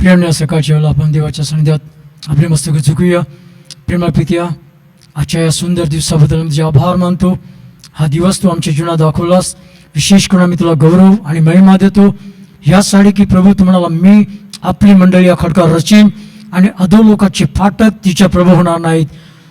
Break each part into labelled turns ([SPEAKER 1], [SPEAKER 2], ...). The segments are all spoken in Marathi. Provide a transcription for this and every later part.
[SPEAKER 1] प्रियांना सकाळच्या वेळेला आपण देवाच्या सानिध्यात आपले मस्तक झुकूया. प्रेमळ पित्या, आजच्या या सुंदर दिवसाबद्दल तुझे आभार मानतो. हा दिवस तू आमच्या जीवनात दाखवलास. विशेष करून आम्ही तुला गौरव आणि महिमा देतो यासाठी की प्रभू तुम्हाला मी आपली मंडळी या खडकावर रचीन आणि अधोलोकाचे फाटक तिच्या प्रभू होणार नाहीत.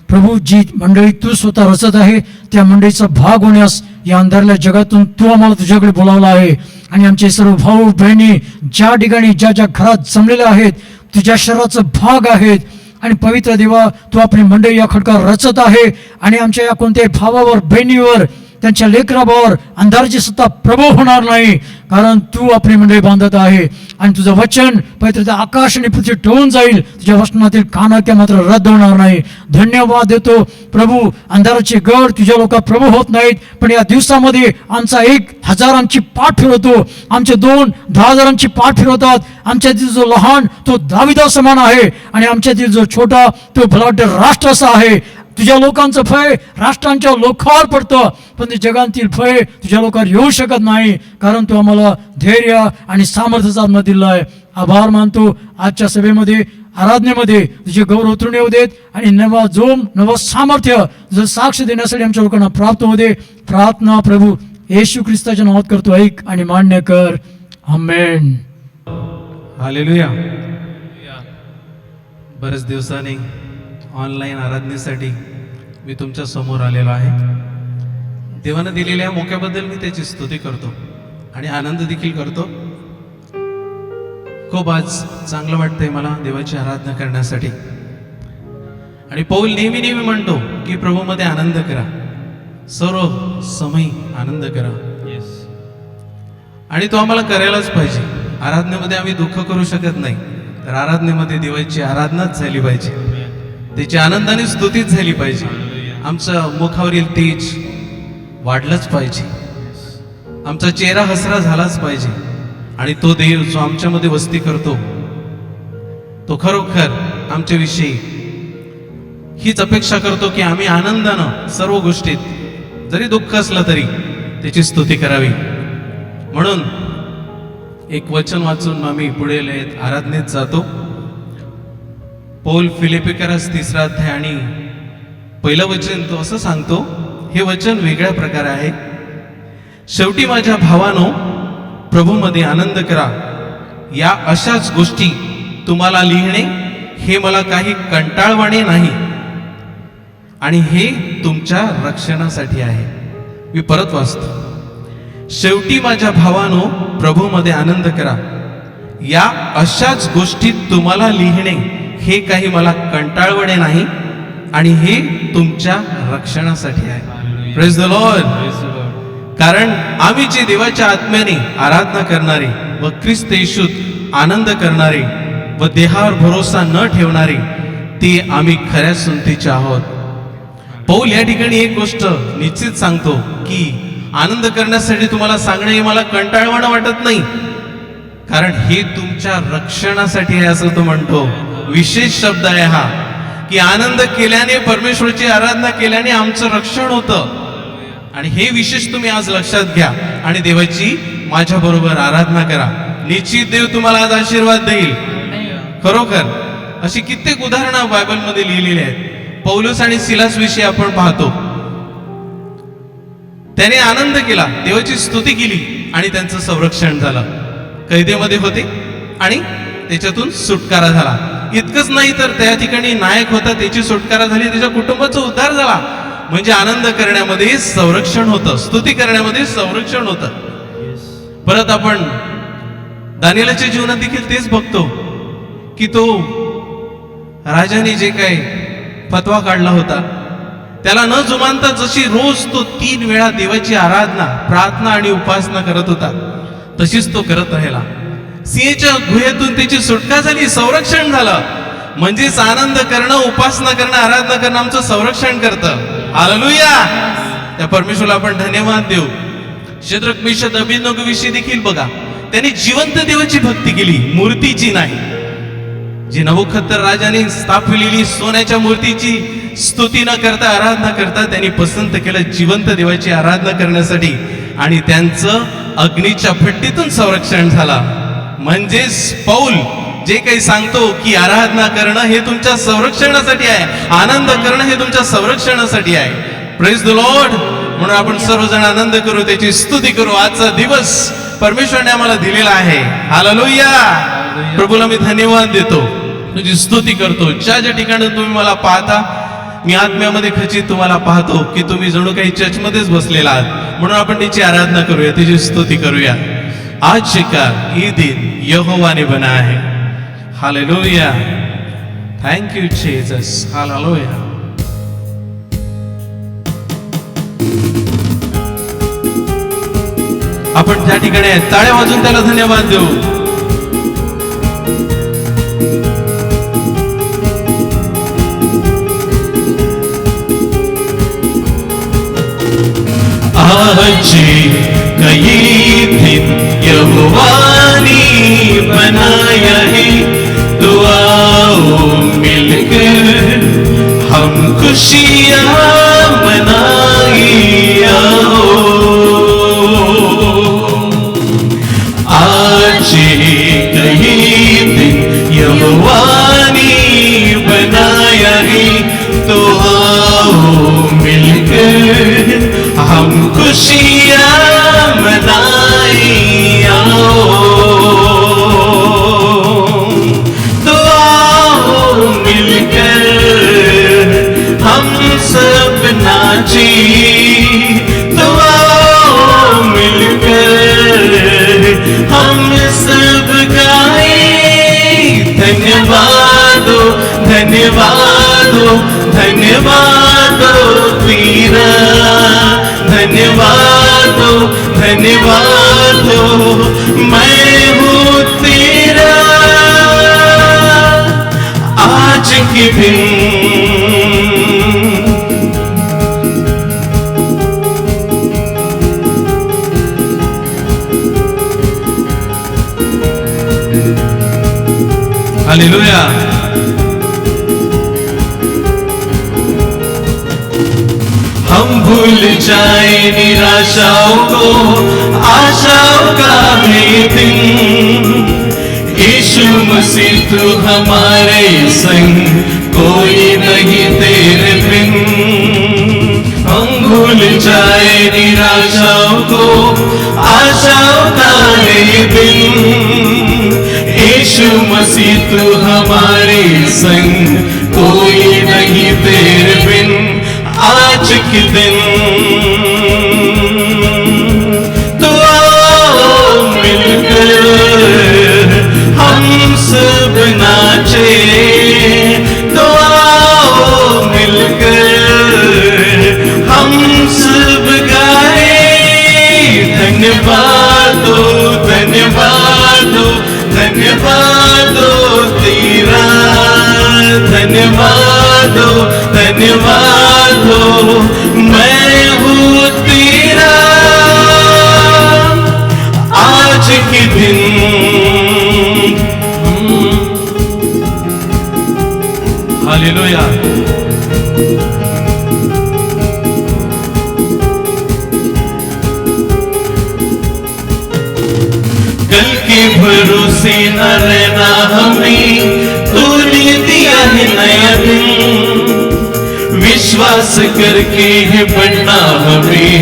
[SPEAKER 1] प्रभू, जी मंडळी तू स्वतः रचत आहे त्या मंडळीचा भाग होण्यास या अंधारल्या जगातून तू आम्हाला तुझ्याकडे बोलावला आहे. आणि आमचे सर्व भाऊ बहिणी ज्या ठिकाणी ज्या ज्या घरात जमलेल्या आहेत तुझ्या शरीराचा भाग आहेत. आणि पवित्र देवा, तू आपली मंडळी या खडकावर रचत आहे आणि आमच्या या कोणत्याही भावावर बहिणीवर त्यांच्या लेकरावर अंधाराची सत्ता प्रभू होणार नाही, कारण तू आपली मंडळी बांधत आहे. आणि तुझं वचन पवित्र आकाश आणि पृथ्वी टळून जाईल, तुझ्या वचनातील कानाक्या मात्र रद्द होणार नाही. धन्यवाद देतो प्रभू. अंधाराचे गड तुझ्या लोकात प्रभू होत नाहीत, पण या दिवसामध्ये आमचा 1000 आमची पाठ फिरवतो, आमचे 2 10,000 पाठ फिरवतात. आमच्यातील जो लहान तो दाविदा समान आहे आणि आमच्यातील जो छोटा तो भलाढ्य राष्ट्र असा आहे. तुझ्या लोकांचं फळ राष्ट्रांच्या लोकांवर पडतं, पण ते जगांतील फळ तुझ्या लोकांवर येऊ शकत नाही, कारण तू आम्हाला धैर्य आणि सामर्थ्याचा आत्मा दिला आहे. आभार मानतो. आजच्या सभेमध्ये आराधनेमध्ये तुझे गौरव उतरून येऊ देत आणि नवा जोम नवं सामर्थ्य तुझं साक्ष देण्यासाठी आमच्या लोकांना प्राप्त होऊ दे. प्रार्थना प्रभू येशू ख्रिस्ताच्या नावात करतो, ऐक आणि मान्य कर. आमेन.
[SPEAKER 2] हालेलुया. बरेच दिवसांनी ऑनलाईन आराधनेसाठी मी तुमच्या समोर आलेलो आहे. देवानं दिलेल्या मोक्याबद्दल मी त्याची स्तुती करतो आणि आनंद देखील करतो. खूप आज चांगलं वाटतंय मला देवाची आराधना करण्यासाठी. आणि पौल नेहमी नेहमी म्हणतो की प्रभूमध्ये आनंद करा, सर्व समय आनंद करा. आणि तो आम्हाला करायलाच पाहिजे. आराधनेमध्ये आम्ही दुःख करू शकत नाही, तर आराधनेमध्ये देवाची आराधनाच झाली पाहिजे, त्याची आनंदाने स्तुतीच झाली पाहिजे. आमचं मुखावरील तेज वाढलंच पाहिजे, आमचा चेहरा हसरा झालाच पाहिजे. आणि तो देव जो आमच्यामध्ये वस्ती करतो तो खरोखर आमच्याविषयी हीच अपेक्षा करतो की आम्ही आनंदानं सर्व गोष्टीत जरी दुःख असलं तरी त्याची स्तुती करावी. म्हणून एक वचन वाचून आम्ही पुढे आराधनेत जातो. पौल फिलिपिकरास 3रा अध्याय आणि पहिलं वचन तो असं सांगतो. हे वचन वेगळ्या प्रकारे आहे. शेवटी माझ्या भावानो, प्रभूमध्ये आनंद करा. या अशाच गोष्टी तुम्हाला लिहिणे हे मला काही कंटाळवाणे नाही आणि हे तुमच्या रक्षणासाठी आहे. मी परत वाचतो. शेवटी माझ्या भावानो, प्रभूमध्ये आनंद करा. या अशाच गोष्टी तुम्हाला लिहिणे हे काही मला कंटाळवणे नाही आणि हे तुमच्या रक्षणासाठी आहे. Praise the Lord. कारण आम्ही जे देवाच्या आत्म्याने आराधना करणारे व ख्रिस्त येशूत आनंद करणारे व देहावर भरोसा न ठेवणारे ते आम्ही खऱ्या सुनतीचे आहोत. पौल या ठिकाणी एक गोष्ट निश्चित सांगतो की आनंद करण्यासाठी तुम्हाला सांगणे हे मला कंटाळवाणं वाटत नाही, कारण हे तुमच्या रक्षणासाठी आहे असं तो म्हणतो. विशेष शब्द आहे हा की आनंद केल्याने, परमेश्वराची आराधना केल्याने आमचं रक्षण होतं. आणि हे विशेष तुम्ही आज लक्षात घ्या आणि देवाची माझ्या बरोबर आराधना करा. निश्चित देव तुम्हाला आज आशीर्वाद देईल. खरोखर अशी कित्येक उदाहरणं बायबलमध्ये लिहिलेली आहेत. पौलुस आणि सिलास विषयी आपण पाहतो. त्याने आनंद केला, देवाची स्तुती केली आणि त्यांचं संरक्षण झालं. कैदेमध्ये होते आणि त्याच्यातून सुटकारा झाला. इतकंच नाही तर त्या ठिकाणी नायक होता, त्याची सुटकारा झाली, त्याच्या कुटुंबाचा उद्धार झाला. म्हणजे आनंद करण्यामध्ये संरक्षण होतं, स्तुती करण्यामध्ये संरक्षण होतं. परत आपण दानिएलच्या जीवनात देखील तेच बघतो की तो राजाने जे काही फतवा काढला होता त्याला न जुमानता जशी रोज तो 3 वेळा देवाची आराधना, प्रार्थना आणि उपासना करत होता तशीच तो करत राहिला. सिंहाच्या गुहेतून त्याची सुटका झाली, संरक्षण झालं. म्हणजेच आनंद करणं, उपासना करणं, आराधना करणं आमचं संरक्षण करतं. हालेलुया. त्या परमेश्वराला आपण धन्यवाद देऊ. शद्रक मेशक अबेदnego विषयी देखील बघा, त्यांनी जिवंत देवाची भक्ती केली, मूर्तीची नाही. जी नबुकद्नेस्सर राजाने स्थापिलेली सोन्याच्या मूर्तीची स्तुती न करता, आराधना करता त्यांनी पसंत केलं जिवंत देवाची आराधना करण्यासाठी आणि त्यांचं अग्नीच्या फट्टीतून संरक्षण झाला. म्हणजेच पौल जे काही सांगतो की आराधना करणं हे तुमच्या संरक्षणासाठी आहे, आनंद करणं हे तुमच्या संरक्षणासाठी आहे. Praise the Lord. म्हणून आपण सर्वजण आनंद करू, त्याची स्तुती करू. आजचा दिवस परमेश्वराने आम्हाला दिलेला आहे. हालेलुया. प्रभूला मी धन्यवाद देतो, तुझी स्तुती करतो. ज्या ज्या ठिकाणी तुम्ही मला पाहता, मी आत्म्यामध्ये खचित तुम्हाला पाहतो की तुम्ही जणू काही चर्चमध्येच बसलेला आहात. म्हणून आपण त्याची आराधना करूया, त्याची स्तुती करूया. आज का ये दिन यहोवा ने बना है. Hallelujah. Thank you Jesus. Hallelujah. आपण त्या ठिकाणी टाळ्या वाजून त्याला धन्यवाद देऊ. आज का ये दिन यहोवा ने बनाया है, तो आओ मिलकर हम खुशियां मनाए. आओ आज का ये दिन यहोवा ने बनाया है, तो आओ मिलकर हम खुशियां मनाए. आओ तो आओ मिलकर हम सब नाचे. तो आओ मिलकर हम सब गाए. धन्यवाद हो, धन्यवाद हो, धन्यवाद हो तेरा. धन्यवाद हो, धन्यवाद हो, मैं हूँ तेरा. आज के दिन हालेलुया. हम भूल जाए निराशाओं को, आशाओं का है दिन. यीशु मसीह तू हमारे संग, कोई नहीं तेरे बिन. हम भूल जाए निराशाओं को, आशाओं का है दिन. यीशु मसीह तू हमारे संग, कोई नहीं तेरे बिन. आज के दिन तो आओ मिलकर हम सब नाचे. तो आओ मिलकर हम सब गाए. धन्यवाद हो, धन्यवाद हो, धन्यवाद हो तेरा. धन्यवाद हो, धन्यवाद हो, मैं हूँ तेरा. आज के दिन हालेलुया. कल के भरोसे न रहना हमें, तूने दिया है नया दिन. विश्वास करके है बढ़ना हमें,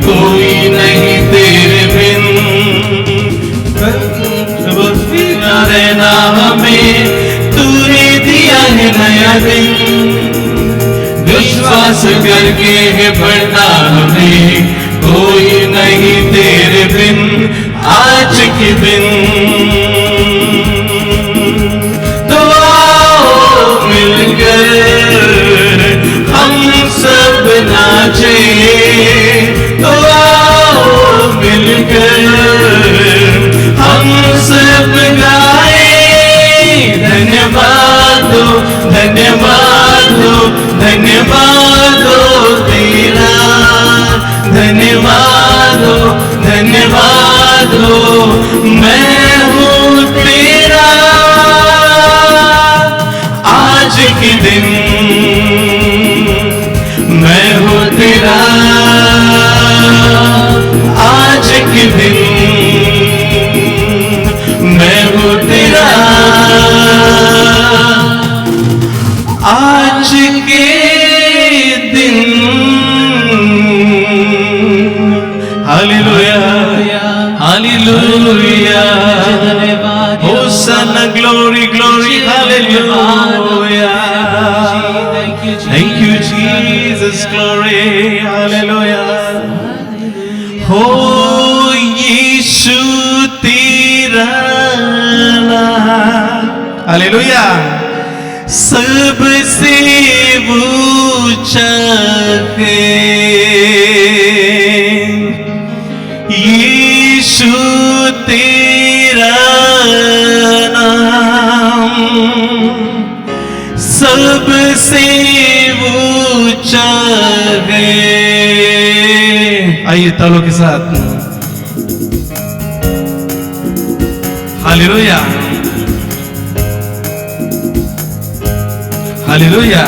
[SPEAKER 2] कोई नहीं तेरे बिन. न रहना हमें, तूने दिया है नया दिन. विश्वास करके है बढ़ना हमें, कोई नहीं तेरे बिन. आज के दिन तो आओ मिलकर हम सब नाचे. तो आओ मिलकर हम सब गाए. धन्यवाद हो, धन्यवाद हो, धन्यवाद हो तेरा. आज के दिन hallelujah hallelujah hosanna glory glory hallelujah thank you Jesus glory hallelujah हो यीशु तेरा नाम हालेलुया सबसे ऊंचा है यीशु तेरा नाम सबसे ऊंचा है। आइए तालों के साथ हालेलुया हालेलुया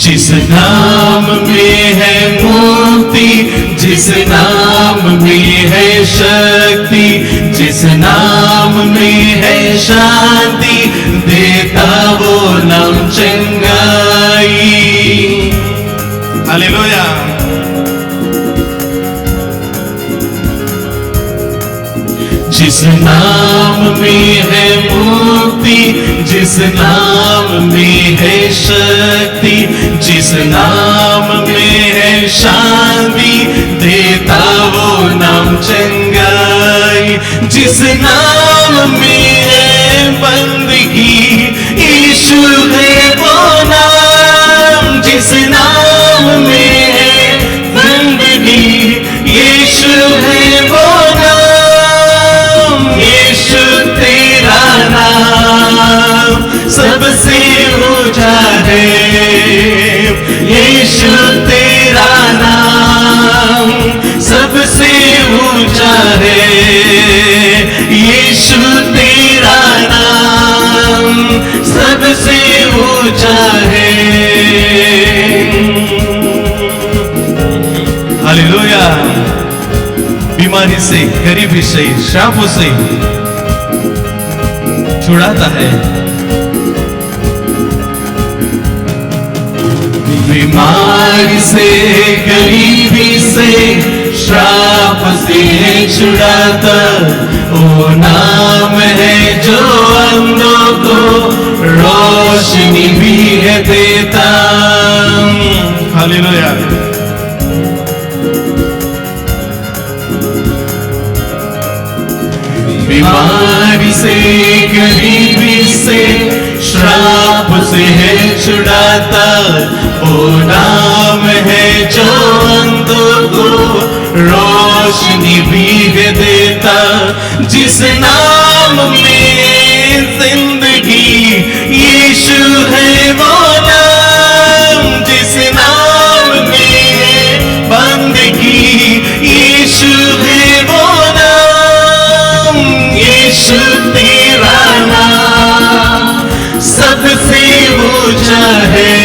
[SPEAKER 2] जिस नाम में है मुक्ति जिस नाम में है शक्ति जिस नाम में है शांति देता वो नाम चंगाई हालेलुया जिस नाम में है मुक्ति जिस नाम में है शक्ति जिस नाम में है शांति देता वो नाम चंगाई जिस नाम में है बंदगी यीशु है वो नाम जिस नाम में है बंदगी यीशु है वो नाम यीशु तेरा नाम सबसे ऊंचा है यीशु तेरा नाम सबसे ऊंचा है यीशु तेरा नाम सबसे ऊंचा है हालेलुया बीमारी से गरीबी से श्रापों से छुड़ाता है बीमारी से गरीबी से श्राप से छुड़ाता वो नाम है जो अंधों को रोशनी भी है देता हालेलुया बीमारी से गरीबी से श्राप से है छुड़ाता वो नाम है जो अंधों को रोशनी भी है देता जिस नाम में जिंदगी यीशु है वो नाम जिस नाम में बंदगी यीशु है वो नाम यीशु तेरा नाम सबसे ऊंचा है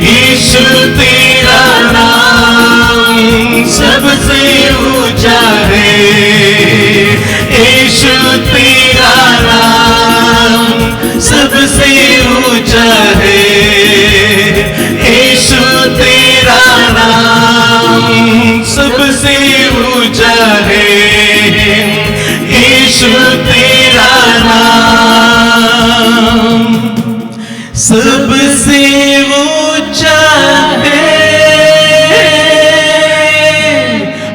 [SPEAKER 2] यीशु तेरा नाम सबसे ऊंचा है यीशु तेरा नाम सबसे ऊंचा है यीशु तेरा नाम सबसे ऊंचा है यीशु तेरा नाम सबसे ऊंचा है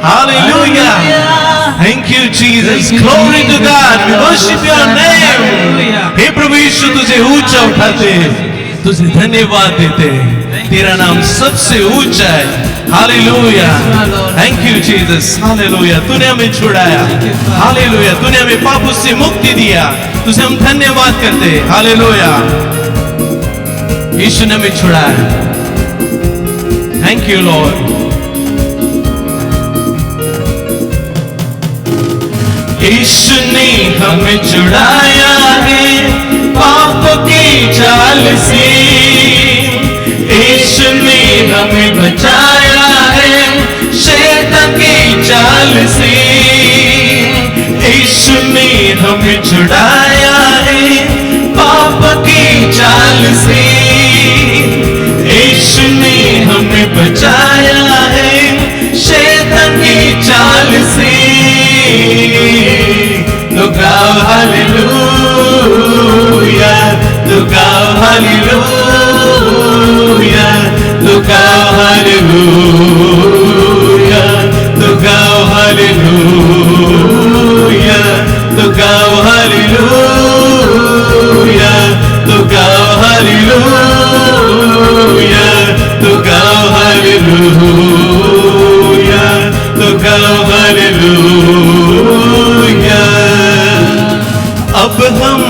[SPEAKER 2] hallelujah thank you Jesus glory to God we worship your name हे प्रभु यीशु तुझे ऊंचा उठाते तुझे धन्यवाद देते तेरा नाम सबसे ऊंचा है hallelujah thank you Jesus hallelujah तूने हमें छुड़ाया हालेलुया तूने हमें पापों से मुक्ति दिया तुझे हम धन्यवाद करते हालेलुया यीशु ने हमें छुड़ाया थैंक यू लॉर्ड यीशु ने हमें छुड़ाया है पाप की जाल से यीशु ने हमें बचाया है शैतान की जाल से छुड़ाया है पाप की चाल से, यीशु ने हमें बचाया है शैतान की चाल से। तो गाओ हालेलुया, तो गाओ हालेलुया, तो गाओ हालेलुया, तो गाओ हालेलुया, तो गाओ हालेलुया, तो गाओ हालेलुया, तो गाओ हालेलुया, तो गाओ हालेलुया। अब हम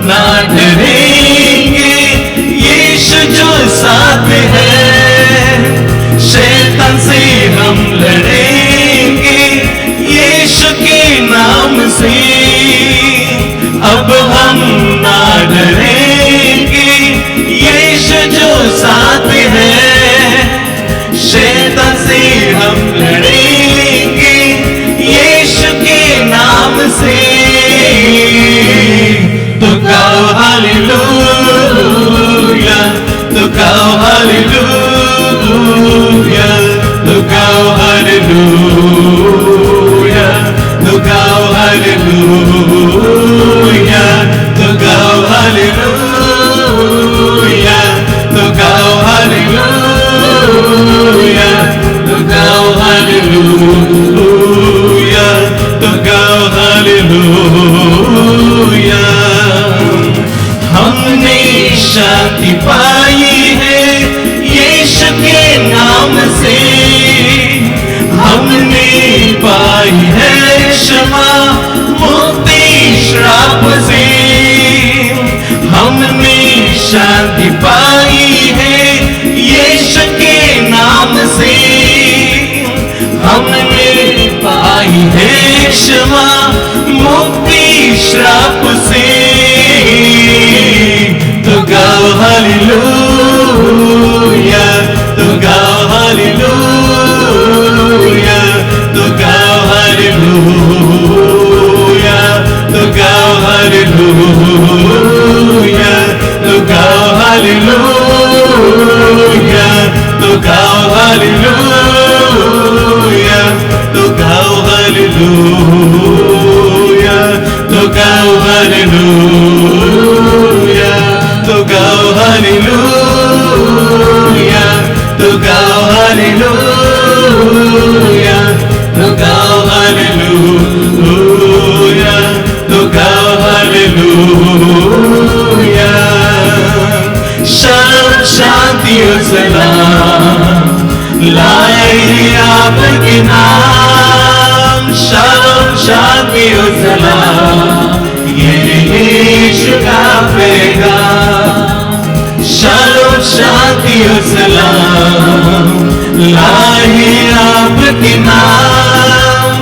[SPEAKER 2] ना डरेंगे, यीशु जो साथ है, शैतान से हम लड़ेंगे यीशु के नाम से। अब हम ना डरेंगे, यीशु जो साथ है, शैतान से हम लड़ेंगे यीशु के नाम से। तो गाओ हालेलुया, तो गाओ हालेलुया, तो गाओ हालेलुया, तो गाओ हालेलुया, तो गाओ हालेलुया, तो गाओ हालेलुया, तो गाओ हालेलुया, तो गाओ हालेलुया। हमने शांति पाई है यीशु के नाम से, हमने पाई है क्षमा मुक्ति श्राप से। हमने शांति पाई है यीशु के नाम से, हमने पाई है क्षमा मुक्ति श्राप से। तो गाओ हालेलुया, तो गाओ हालेलुया, तो गाओ हालेलुया, तो गाओ हालेलुया, तो गाओ हालेलुया, तो गाओ हालेलुया, तो गाओ हालेलुया, तो गाओ हालेलुया, तो गाओ हालेलुया, तो गाओ हालेलुया, तो गाओ हालेलुया, तो गाओ हालेलुया। शाम शांति और सलाम लाए आपके नाम, शाम शांति और सलाम ये यीशु का पैगाम। शाम शांति और सलाम लाए आपके नाम,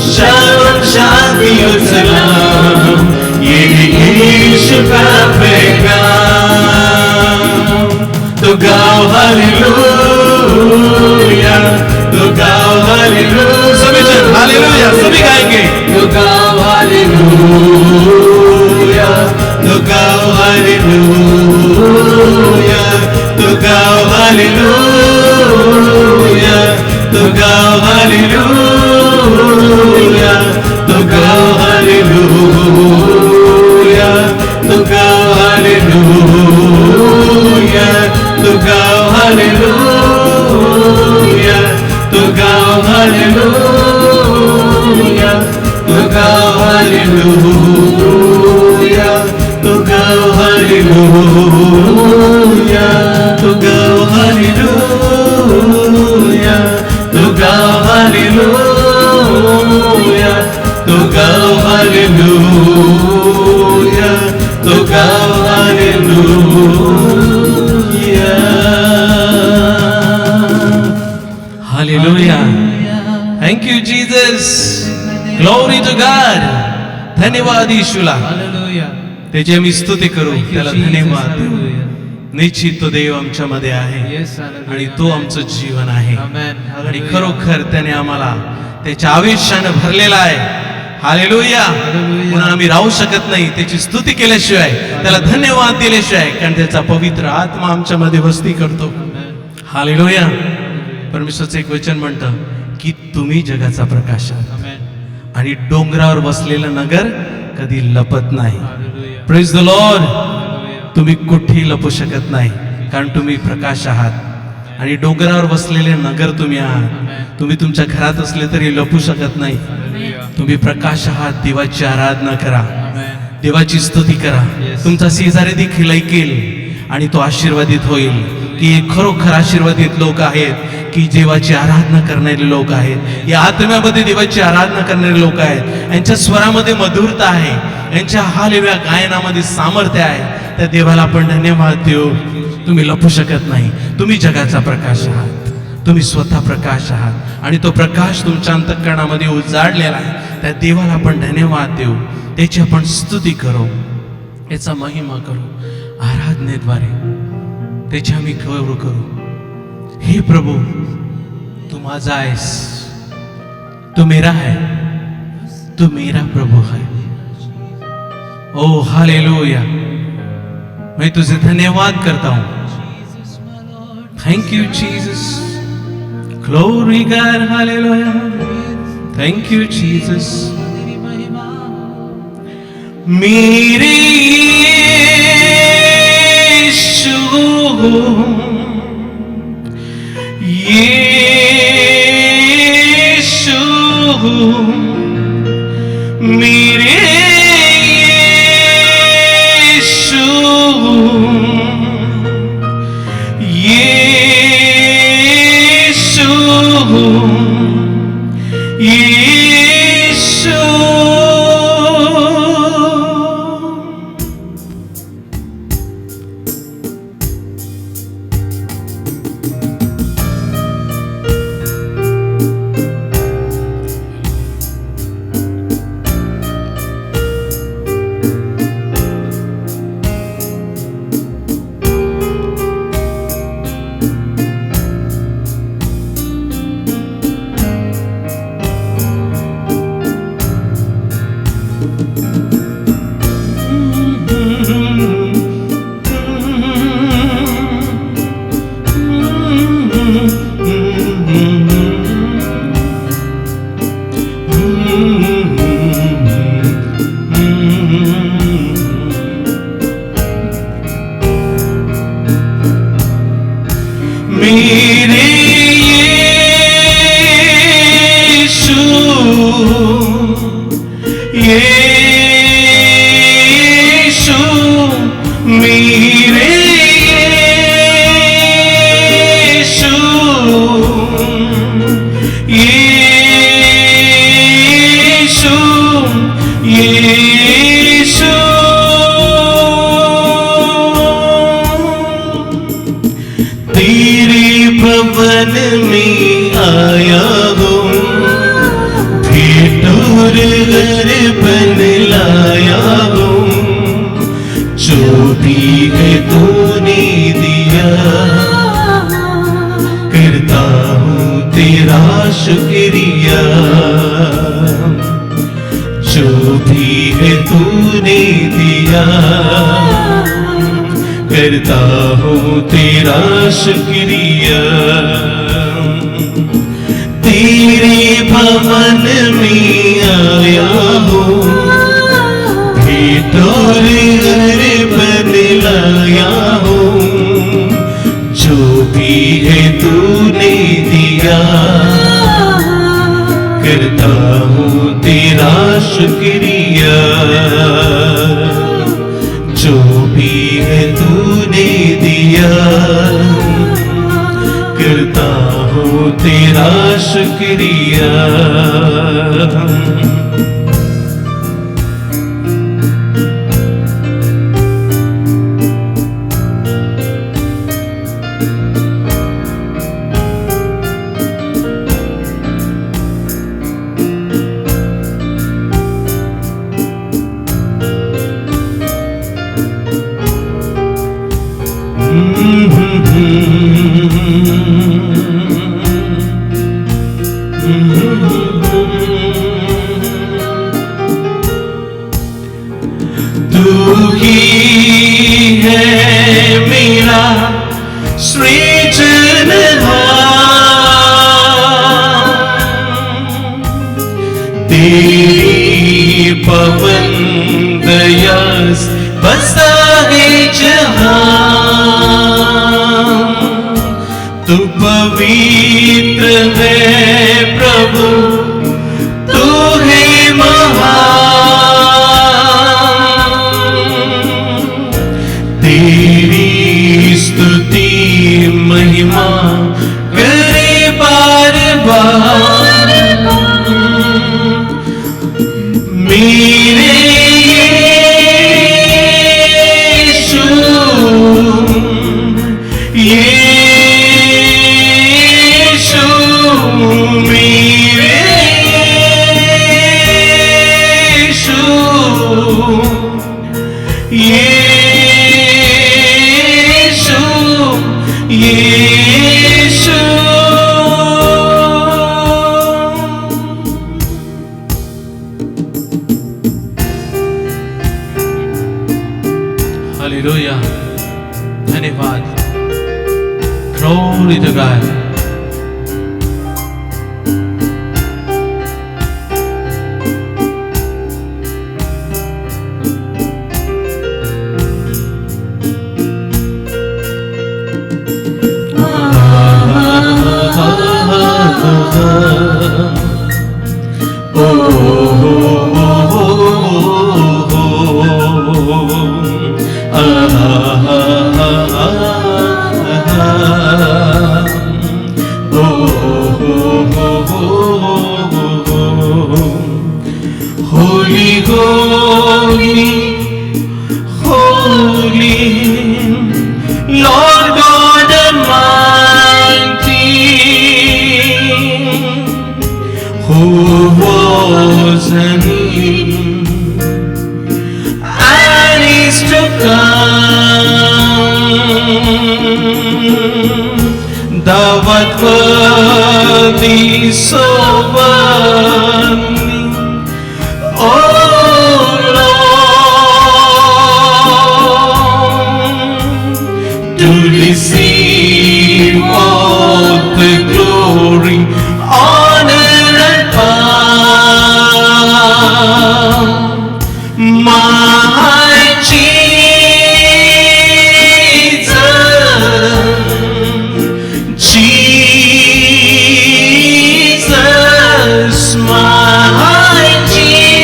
[SPEAKER 2] शाम शांति और सलाम ये यीशु का पैगाम। तो गाओ हालेलुया, तो गाओ हालेलुया, सभी जन हालेलुया सभी गाएंगे। तो गाओ हालेलुया, तो गाओ हालेलुया, तो गाओ हालेलुया, तो गाओ हालेलुया, तो गाओ हालेलुया, तो गाओ हालेलुया, तो गाओ हालेलुया, तो गाओ हालेलुया, तो गाओ हालेलुया, तो गाओ हालेलुया, तो गाओ हालेलुया, तो गाओ हालेलुया, तो गाओ हालेलुया, तो गाओ hallelujah. Hallelujah. Thank you, Jesus. Glory to God. धन्यवाद यीशुला. त्याची आम्ही स्तुती करू, त्याला धन्यवाद देऊ. निश्चित तो देव आमच्यामध्ये आहे आणि तो आमचं जीवन आहे आणि खरोखर त्याने आम्हाला त्याच्या आयुष्याने भरलेला आहे. हालेलुया. म्हणून आम्ही राहू शकत नाही त्याची स्तुती केल्याशिवाय, त्याला धन्यवाद दिल्याशिवाय, कारण त्याचा पवित्र आत्मा आमच्यामध्ये वस्ती करतो. हालेलुया. परमेश्वरचं एक वचन म्हणतं की तुम्ही जगाचा प्रकाश आहात आणि डोंगरावर बसलेलं नगर कधी लपत नाही. Praise the Lord. तुम्ही कुठेही लपू शकत नाही, कारण तुम्ही प्रकाश आहात आणि डोंगरावर बसलेले नगर तुम्ही आहात. तुम्ही तुमच्या घरात असले तरी लपू शकत नाही. तुम्ही प्रकाश आहात. देवाची आराधना करा, देवाची स्तुती करा. तुमचा शेजारी देखील ऐकेल आणि तो आशीर्वादित होईल की हे खरोखर आशीर्वादित लोक आहेत, की देवाची आराधना करणारे लोक आहेत, या आत्म्यामध्ये देवाची आराधना करणारे लोक आहेत. यांच्या स्वरामध्ये मधुरता आहे, यांच्या हालेलुया गायनामध्ये सामर्थ्य आहे. त्या देवाला आपण धन्यवाद देऊ. तुम्ही लपू शकत नाही. तुम्ही जगाचा प्रकाश आहात. तुम्ही स्वतः प्रकाश आहात आणि तो प्रकाश तुमच्या अंतःकरणामध्ये उजाडलेला आहे. त्या देवाला आपण धन्यवाद देऊ, त्याची आपण स्तुती करू, याचा महिमा करू. आराधनेद्वारे त्याची आम्ही गौरव करू. हे प्रभू, तू माझा आहेस, तू मेरा है, तू मेरा प्रभू है. Oh hallelujah. मैं तुझे धन्यवाद करता हूं. Thank you Jesus. Glory God. Hallelujah. Thank you Jesus. मेरे यीशु, यीशु, मेरे यीशु, यीशु, यीशु. मेरे यीशु, यीशु, मेरे यीशु, यीशु, यीशु. तेरे भवन में आया हूँ, भेंट और अर्पण लाया हूँ. जो भी है तूने दिया, करता हूँ तेरा शुक्रिया. जो भी है तूने दिया, करता हूँ तेरा शुक्रिया. तेरे भवन में आया हूँ, भेंट और अर्पण लाया हूँ. जो भी है तूने दिया, करता हूँ तेरा शुक्रिया. जो भी है तूने दिया, करता हूँ तेरा शुक्रिया. तेरी पवन दया बसा है जहां, तू पवित्र है प्रभु, तू है महान। तेरी स्तुति महिमा करे बार बार मेरे यीशु, यीशु मेरे यीशु, यीशु यीशु। हालेलुया, धन्यवाद, glory to God. Holy, holy, holy, Lord God Almighty, who was and is to come. Thou art worthy, so worthy, oh Lord, to receive all the glory, honor and power. My Jesus, Jesus, my Jesus,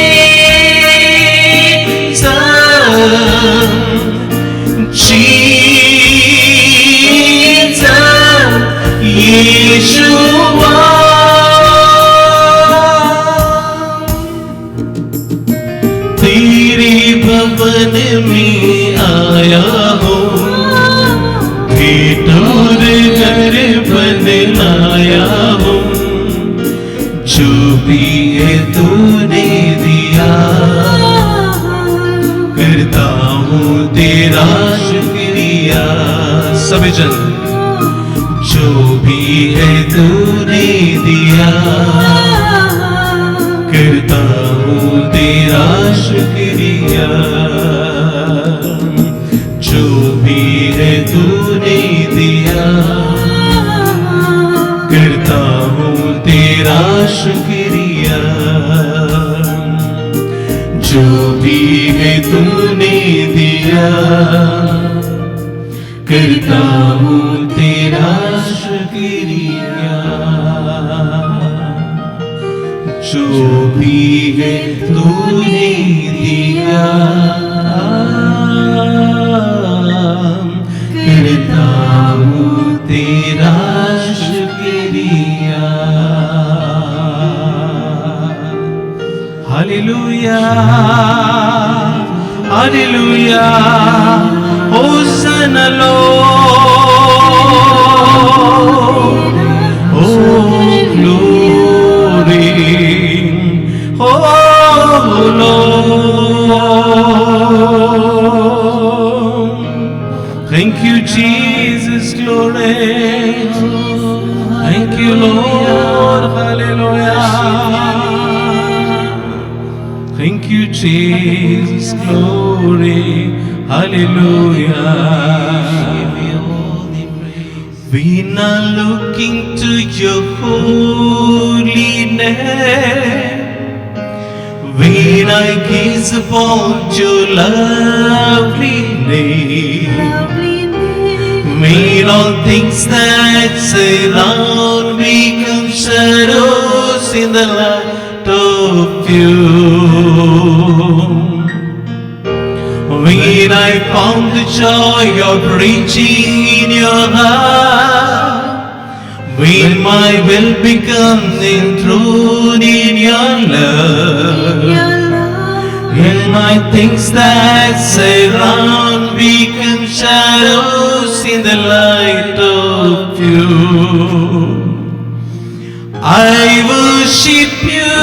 [SPEAKER 2] Yeshua। तेरे भवन में आया हूँ, भेंट और घर बनाया हूँ, जो भी है तूने दिया, करता हूँ तेरा शुक्रिया। सभी जन, जो भी है तूने दिया, करता हूँ तेरा शुक्रिया। जो भी है तूने दिया, करता हूँ तेरा शुक्रिया। जो भी है तूने दिया, करता हूँ तेरा शुक्रिया। जो भी है तूने दिया, करता हूँ तेरा शुक्रिया। Hallelujah, hallelujah, होसना Lord, oh glory, oh Lord. Thank you, Jesus, glory. Thank you, Lord, hallelujah. Thank you, Jesus, glory, hallelujah. We're not looking to your holy name, I gaze upon your lovely name, may all things that surround me come shadows in the light of you. When I found the joy of reaching in your heart, when my will become enthroned in your love, when my things that surround become shadows in the light of you, I worship you,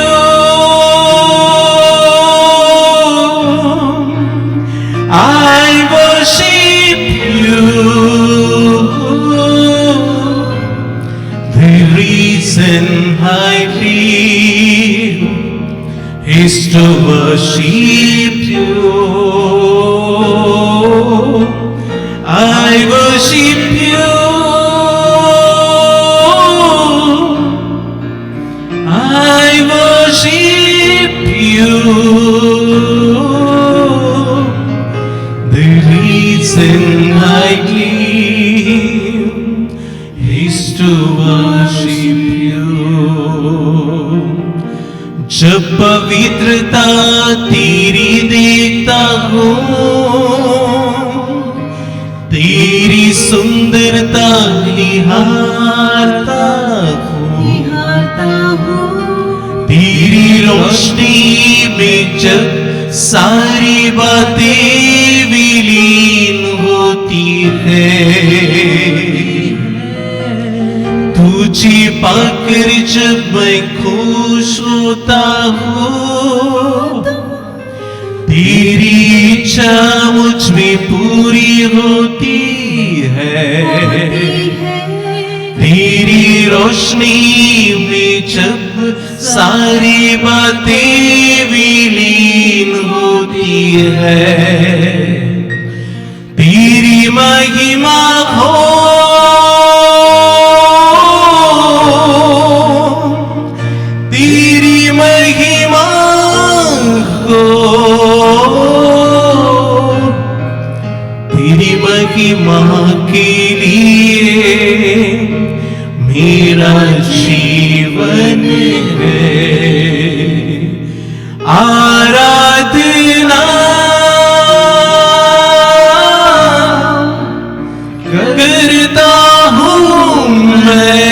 [SPEAKER 2] I worship you. The reason I live is to worship you. I worship you. I worship you. The reason I live is to worship you. जब पवित्रता तेरी देखता हूँ, तेरी सुंदरता निहारता हूँ, तेरी रोशनी में जब सारी बातें विलीन होती है, तुझे पाकर जब मैं खुश होता हूँ, तेरी इच्छा मुझ में पूरी होती है, तेरी रोशनी में जब सारी बातें विलीन होती है, तेरी महिमा हो, तेरी महिमा हो, तेरी महिमा के लिए मेरा जीवन है। आराधना करता हूँ मैं,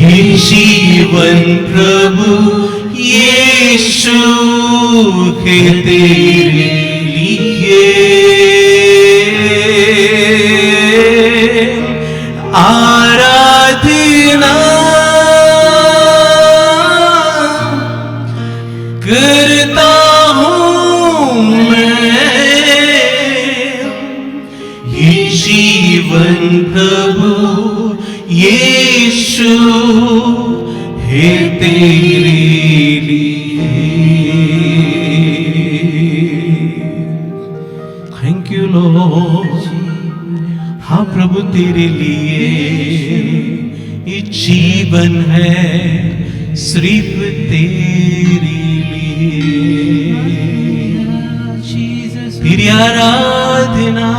[SPEAKER 2] ये जीवन प्रभु यीशु है तेरे लिए। आराधना करता हूँ मैं, ये जीवन प्रभु यीशु है तेरे लिए। Thank you Lord. हाँ प्रभु तेरे लिए ये जीवन है, सिर्फ तेरे लिए। तेरी आराधना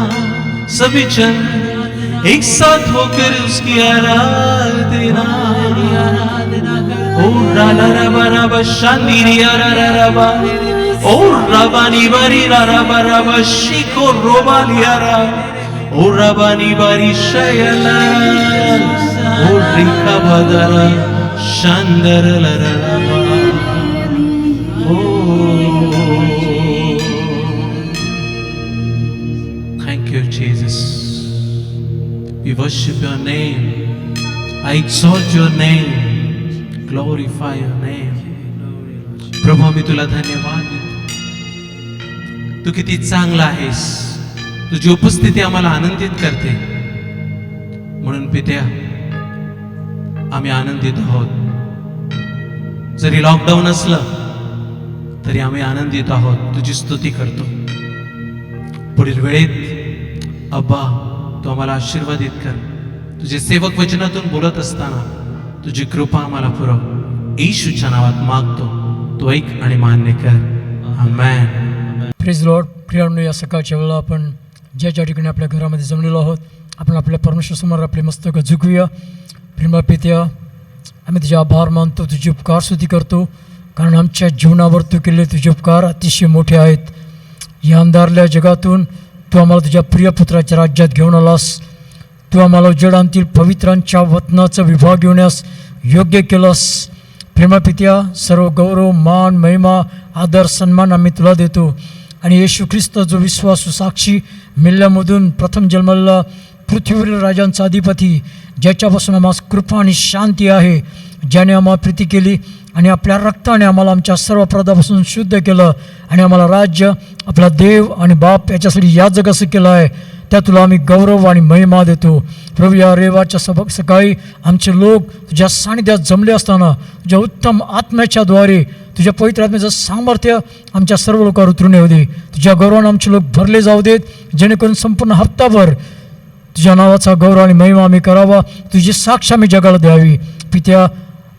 [SPEAKER 2] सभी जन एक साथ होकर उसकी आराधना। ओ राला रबा रबा शांति रा रा रबा, ओ रबानी बारी रा रबा रबा शिको रोबा लिया रा, ओ रबानी बारी शयला, ओ रिका बदरा शांदर लरा रबा। Thank you, Jesus. We worship your name. I exalt your name. Glorify your name. प्रभू आम्ही तुला धन्यवाद देतो. तू किती चांगला आहेस. तुझी उपस्थिती आम्हाला आनंदित करते. म्हणून पित्या आम्ही आनंदित आहोत. जरी लॉकडाऊन असलं तरी आम्ही आनंदित आहोत. तुझी स्तुती करतो. पुढील वेळेत अब्बा तू आम्हाला आशीर्वादित कर. तुझे सेवक वचनातून बोलत असताना तुझी कृपा आम्हाला पुरव. येशूच्या नावात मागतो, तो ऐक आणि मान्य कर. आमेन.
[SPEAKER 1] Praise Lord. प्रियांनो, या सकाळच्या वेळेला आपण ज्या ठिकाणी आपल्या घरामध्ये जमलेलो आहोत, आपण आपल्या परमेश्वरासमोर आपले मस्तक झुकूया. प्रेमळ पित्या, आम्ही तुझे आभार मानतो, तुझे उपकार स्तुती करतो, कारण आमच्या जीवनावर तू केलेले तुझे उपकार अतिशय मोठे आहेत. या अंधारल्या जगातून तू आम्हाला तुझ्या प्रिय पुत्राच्या राज्यात घेऊन आलास. तू आम्हाला उजेडांतील पवित्रांच्या वतनाचा विभाग घेण्यास योग्य केलास. प्रेमळ पित्या, सर्व गौरव, मान, महिमा, आदर, सन्मान आम्ही तुला देतो. आणि येशू ख्रिस्त जो विश्वासू साक्षी मिल्ल्यामधून प्रथम जन्मलेला पृथ्वीवरील राजांचा अधिपती, ज्याच्यापासून आम्हाला कृपा आणि शांती आहे, ज्याने आम्हाला प्रीती केली आणि आपल्या रक्ताने आम्हाला आमच्या सर्व अपराधापासून शुद्ध केलं आणि आम्हाला राज्य, आपला देव आणि बाप याच्यासाठी याजक असं केलं आहे, त्या तुला आम्ही गौरव आणि महिमा देतो. प्रभू, या रविवारच्या सकाळी आमचे लोक तुझ्या सानिध्यात जमले असताना तुझ्या उत्तम आत्म्याच्याद्वारे तुझ्या पवित्र आत्म्याचं सामर्थ्य आमच्या सर्व लोकांवर उतरून येऊ दे. तुझ्या गौरवानं आमचे लोक भरले जाऊ देत, जेणेकरून संपूर्ण हप्ताभर तुझ्या नावाचा गौरव आणि महिमा आम्ही करावा, तुझी साक्ष आम्ही जगाला द्यावी. पित्या,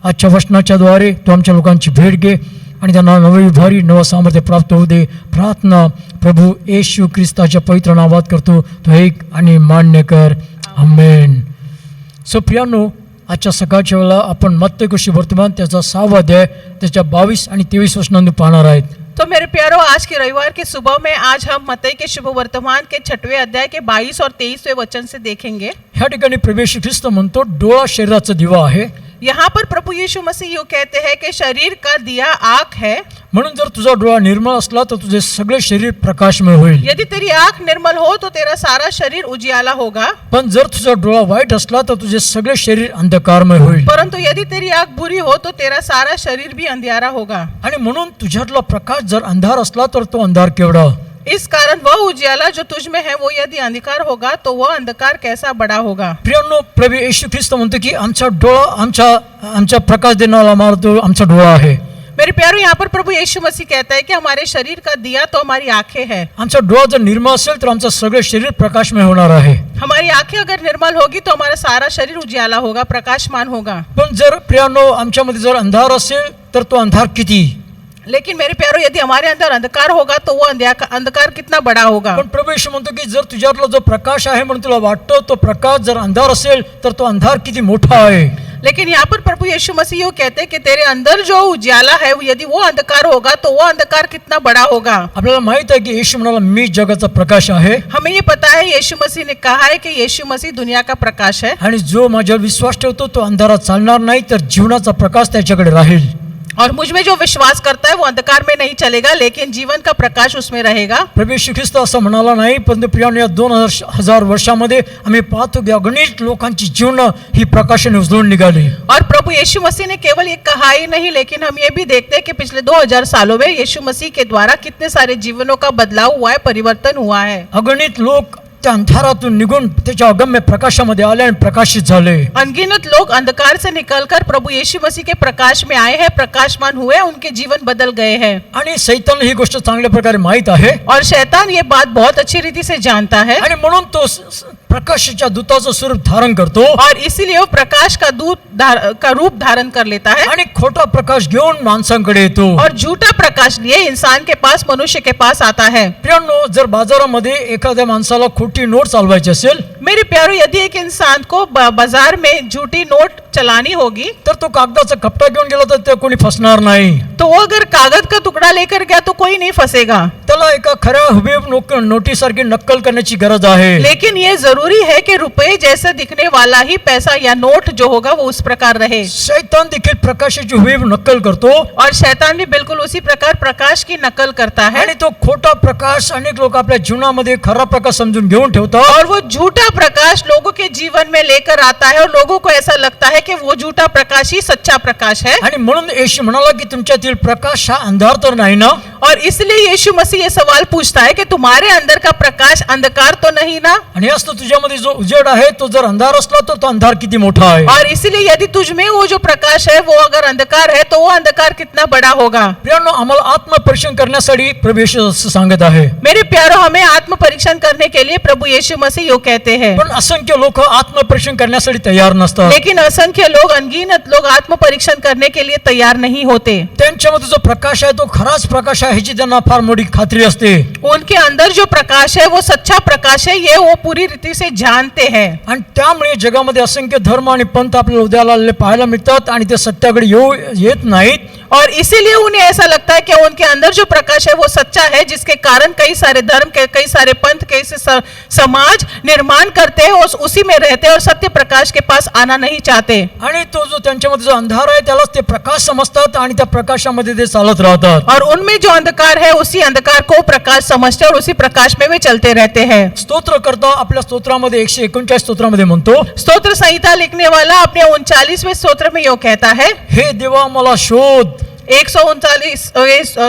[SPEAKER 1] आजच्या वचनाच्याद्वारे तू आमच्या लोकांची भेट घे आणि त्यांना नवी भारी नवं सामर्थ्य प्राप्त होऊ दे. प्रार्थना प्रभू येशू ख्रिस्ताच्या पवित्र नावात करतो, तो ऐक आणि मान्य कर. आमेन. सो प्रियांनो, आजच्या सकाळच्या वेळेला आपण मत्तई वर्तमान त्याचा 6वा अध्याय त्याच्या 22 आणि 23 वचनांनी पाहणार आहेत.
[SPEAKER 3] तो मेरे प्यारो, आज के रविवार के सुबह में आज हम मत्तई के शुभ वर्तमान के 6वें अध्याय के 22 और 23वें वचन से देखेंगे.
[SPEAKER 1] ह्या ठिकाणी प्रभू येशू ख्रिस्त म्हणतो, डोळा शरीराचा दिवा आहे.
[SPEAKER 3] यहाँ पर प्रभु यीशु मसीह यूं कहते हैं कि शरीर का दिया आँख है.
[SPEAKER 1] म्हणून जर तुझा डोळा निर्मळ असला तर तुझे सगळे शरीर प्रकाशमय होईल.
[SPEAKER 3] यदि तेरी आँख निर्मल हो तो तेरा सारा शरीर उजियाला होगा.
[SPEAKER 1] पण जर तुझा डोळा वाईट असला तर तुझे सगळे शरीर अंधकारमय होईल.
[SPEAKER 3] परंतु यदि तेरी आँख बुरी हो तो तेरा सारा शरीर भी अंधियारा होगा.
[SPEAKER 1] आणि म्हणून तुझ्यातला प्रकाश जर अंधार असला तर तो अंधार केवढा.
[SPEAKER 3] इस कारण वह उजियाला जो तुझ में है वो यदि अंधकार होगा तो वह अंधकार कैसा बड़ा होगा.
[SPEAKER 1] प्रियांनो, प्रभू येशू ख्रिस्त म्हणतो की आमचा डोळा आमचा प्रकाश देणारा आमचा डोळा आहे.
[SPEAKER 3] मेरे प्यारो, यहाँ पर प्रभु यीशु मसीह कहता है कि हमारे शरीर का दिया तो हमारी आंखें हैं.
[SPEAKER 1] आमचा डोळा जर निर्मळ असेल तर आमचं सगळे शरीर प्रकाशमय होणार आहे.
[SPEAKER 3] हमारी आंखें अगर निर्मल होगी तो हमारा सारा शरीर उजियाला होगा, प्रकाशमान होगा.
[SPEAKER 1] पण जर प्रियांनो आमच्यामध्ये जर अंधार असेल तर तो अंधार किती.
[SPEAKER 3] लेकिन मेरे प्यारो, यदि हमारे अंदर अंधकार होगा तो वो अंधकार कितना बड़ा होगा.
[SPEAKER 1] पण प्रभू येशू म्हणतो की जर तुझ्यातला जो प्रकाश आहे म्हणून तुला वाटतो तो प्रकाश जर अंधार असेल तर तो अंधार किती मोठा आहे.
[SPEAKER 3] लेकिन यहाँ पर प्रभु यीशु मसीह यूं कहते हैं कि तेरे अंदर जो उजियाला है यदि वो अंधकार होगा तो वो अंधकार कितना बड़ा होगा.
[SPEAKER 1] आपल्याला माहित आहे की येशू म्हणाला, मी जगाचा प्रकाश आहे.
[SPEAKER 3] हमें ये पता है, यीशु मसीह ने कहा है कि यीशु मसीह दुनिया का प्रकाश है.
[SPEAKER 1] आणि जो माझ्यावर विश्वास ठेवतो तो अंधारात चालणार नाही, तर जीवनाचा प्रकाश त्याच्याकडे राहील.
[SPEAKER 3] और मुझ में जो विश्वास करता है वो अंधकार में नहीं चलेगा, लेकिन जीवन का प्रकाश उसमें रहेगा.
[SPEAKER 1] प्रभू येशू ख्रिस्त असं म्हणाला नाही, पण प्रियांनो या 2000 वर्षामध्ये आम्ही पाहतो की अगणित लोकांची जीवन ही प्रकाशाने उजळून निघाली.
[SPEAKER 3] और प्रभु यीशु मसीह ने केवल ये कहा ही नहीं, लेकिन हम ये भी देखते हैं कि पिछले 2000 सालों में यीशु मसीह के द्वारा कितने सारे जीवनों का बदलाव हुआ है, परिवर्तन हुआ है.
[SPEAKER 1] अगणित लोक त्या अंधारातून निघून त्याच्या अगम्य प्रकाशामध्ये आले आणि प्रकाशित झाले.
[SPEAKER 3] अनगिनत लोग अंधकार से निकलकर प्रभु यीशु मसीह के प्रकाश में आए हैं, प्रकाशमान हुए, उनके जीवन बदल गए हैं.
[SPEAKER 1] आणि सैतान ही गोष्ट चांगल्या प्रकारे माहित आहे.
[SPEAKER 3] और शैतान ये बात बहुत अच्छी रीति से जानता है.
[SPEAKER 1] आणि म्हणून तो प्रकाशाच्या दूताचं स्वरूप धारण करतो.
[SPEAKER 3] और इसीलिए वो प्रकाश का दूत का रूप धारण कर लेता है.
[SPEAKER 1] आणि खोटा प्रकाश घेऊन माणसांकडे येतो.
[SPEAKER 3] और झूठा प्रकाश लिए इंसान के पास, मनुष्य के पास आता है.
[SPEAKER 1] प्रियांनो, जर बाजारामध्ये एखाद्या माणसाला खोटी नोट चालवायची असेल,
[SPEAKER 3] मेरे प्यारो, यदि एक इंसान को बाजार में झूठी नोट चलानी होगी
[SPEAKER 1] तर तो कागदाचा कपडा घेऊन गेला तर ते कोणी फसणार नाही.
[SPEAKER 3] तो वो अगर कागज का टुकड़ा लेकर गया तो कोई नहीं फंसेगा.
[SPEAKER 1] त्याला एका खऱ्या हुबेहूब नोटीसारखी नक्कल करण्याची गरज आहे.
[SPEAKER 3] लेकिन ये जरूरी है कि रुपए जैसा दिखने वाला ही पैसा या नोट जो होगा वो उस प्रकार रहे.
[SPEAKER 1] शैतान देखील प्रकाशाची हुबेहूब नक्कल करतो.
[SPEAKER 3] और शैतान भी बिल्कुल उसी प्रकार प्रकाश की नकल करता है.
[SPEAKER 1] आणि तो खोटा प्रकाश अनेक लोक आपल्या जीवनामध्ये खरा प्रकाश समजून घेऊन ठेवतात.
[SPEAKER 3] और वो झूठा प्रकाश लोगों के जीवन में लेकर आता है और लोगों को ऐसा लगता है कि वो झूठा प्रकाश ही सच्चा प्रकाश है.
[SPEAKER 1] आणि म्हणून येशू म्हणाला की तुमच्यातील प्रकाश हा अंधार तर नाही ना.
[SPEAKER 3] और इसलिए यीशु मसीह ये सवाल पूछता है कि तुम्हारे अंदर का प्रकाश अंधकार तो नहीं ना.
[SPEAKER 1] आणि असतो तुझ्यामध्ये जो उजेड आहे तो जर अंधार असला तर तो अंधार किती मोठा आहे.
[SPEAKER 3] और इसलिए यदि तुझ में वो जो प्रकाश है वो अगर अंधकार है तो वो अंधकार कितना बड़ा होगा.
[SPEAKER 1] प्रियांनो, आम्हाला आत्मपरीक्षण करण्यासाठी प्रभू येशू असं सांगत आहे.
[SPEAKER 3] मेरे प्यारो, हमें आत्म परीक्षण करने के लिए प्रभु यीशु मसीह यो कहते हैं.
[SPEAKER 1] पण असंख्य लोक आत्मपरीक्षण करण्यासाठी तयार नसतात.
[SPEAKER 3] लेकिन असंख्य असंख्य लोग, अनगिनत लोग आत्म परीक्षण करने के लिए तैयार नहीं होते।
[SPEAKER 1] त्यांच्यामध्ये जो प्रकाश आहे तो खराच प्रकाश आहे ह्याची त्यांना फार मोठी खात्री असते.
[SPEAKER 3] उनके अंदर जो प्रकाश है वो सच्चा प्रकाश है, ये वो पूरी रीति से जानते हैं।
[SPEAKER 1] आणि त्यामुळे जगामध्ये असंख्य धर्म आणि पंथ आपल्याला उद्याला आलेले पाहायला मिळतात आणि ते सत्याकडे येत नाहीत.
[SPEAKER 3] और इसीलिए उन्हें ऐसा लगता है कि उनके अंदर जो प्रकाश है वो सच्चा है, जिसके कारण कई सारे धर्म के, कई सारे पंथ, कई से समाज निर्माण करते हैं और उसी में रहते हैं और सत्य प्रकाश के पास आना नहीं चाहते।
[SPEAKER 1] आणि तो जो त्यांच्यामध्ये जो अंधार आहे त्यालाच ते प्रकाश समजतात आणि त्या प्रकाशामध्ये ते चालत राहतात.
[SPEAKER 3] और उनमें जो अंधकार है उसी अंधकार को प्रकाश समझते और उसी प्रकाश में वे चलते रहते हैं।
[SPEAKER 1] स्तोत्रकर्ता आपल्या स्तोत्रामध्ये 139 स्तोत्रामध्ये म्हणतो,
[SPEAKER 3] स्तोत्र संहिता लिखने वाला अपने 39वें स्तोत्र में यो कहता है,
[SPEAKER 1] हे देवा मला शोध.
[SPEAKER 3] 139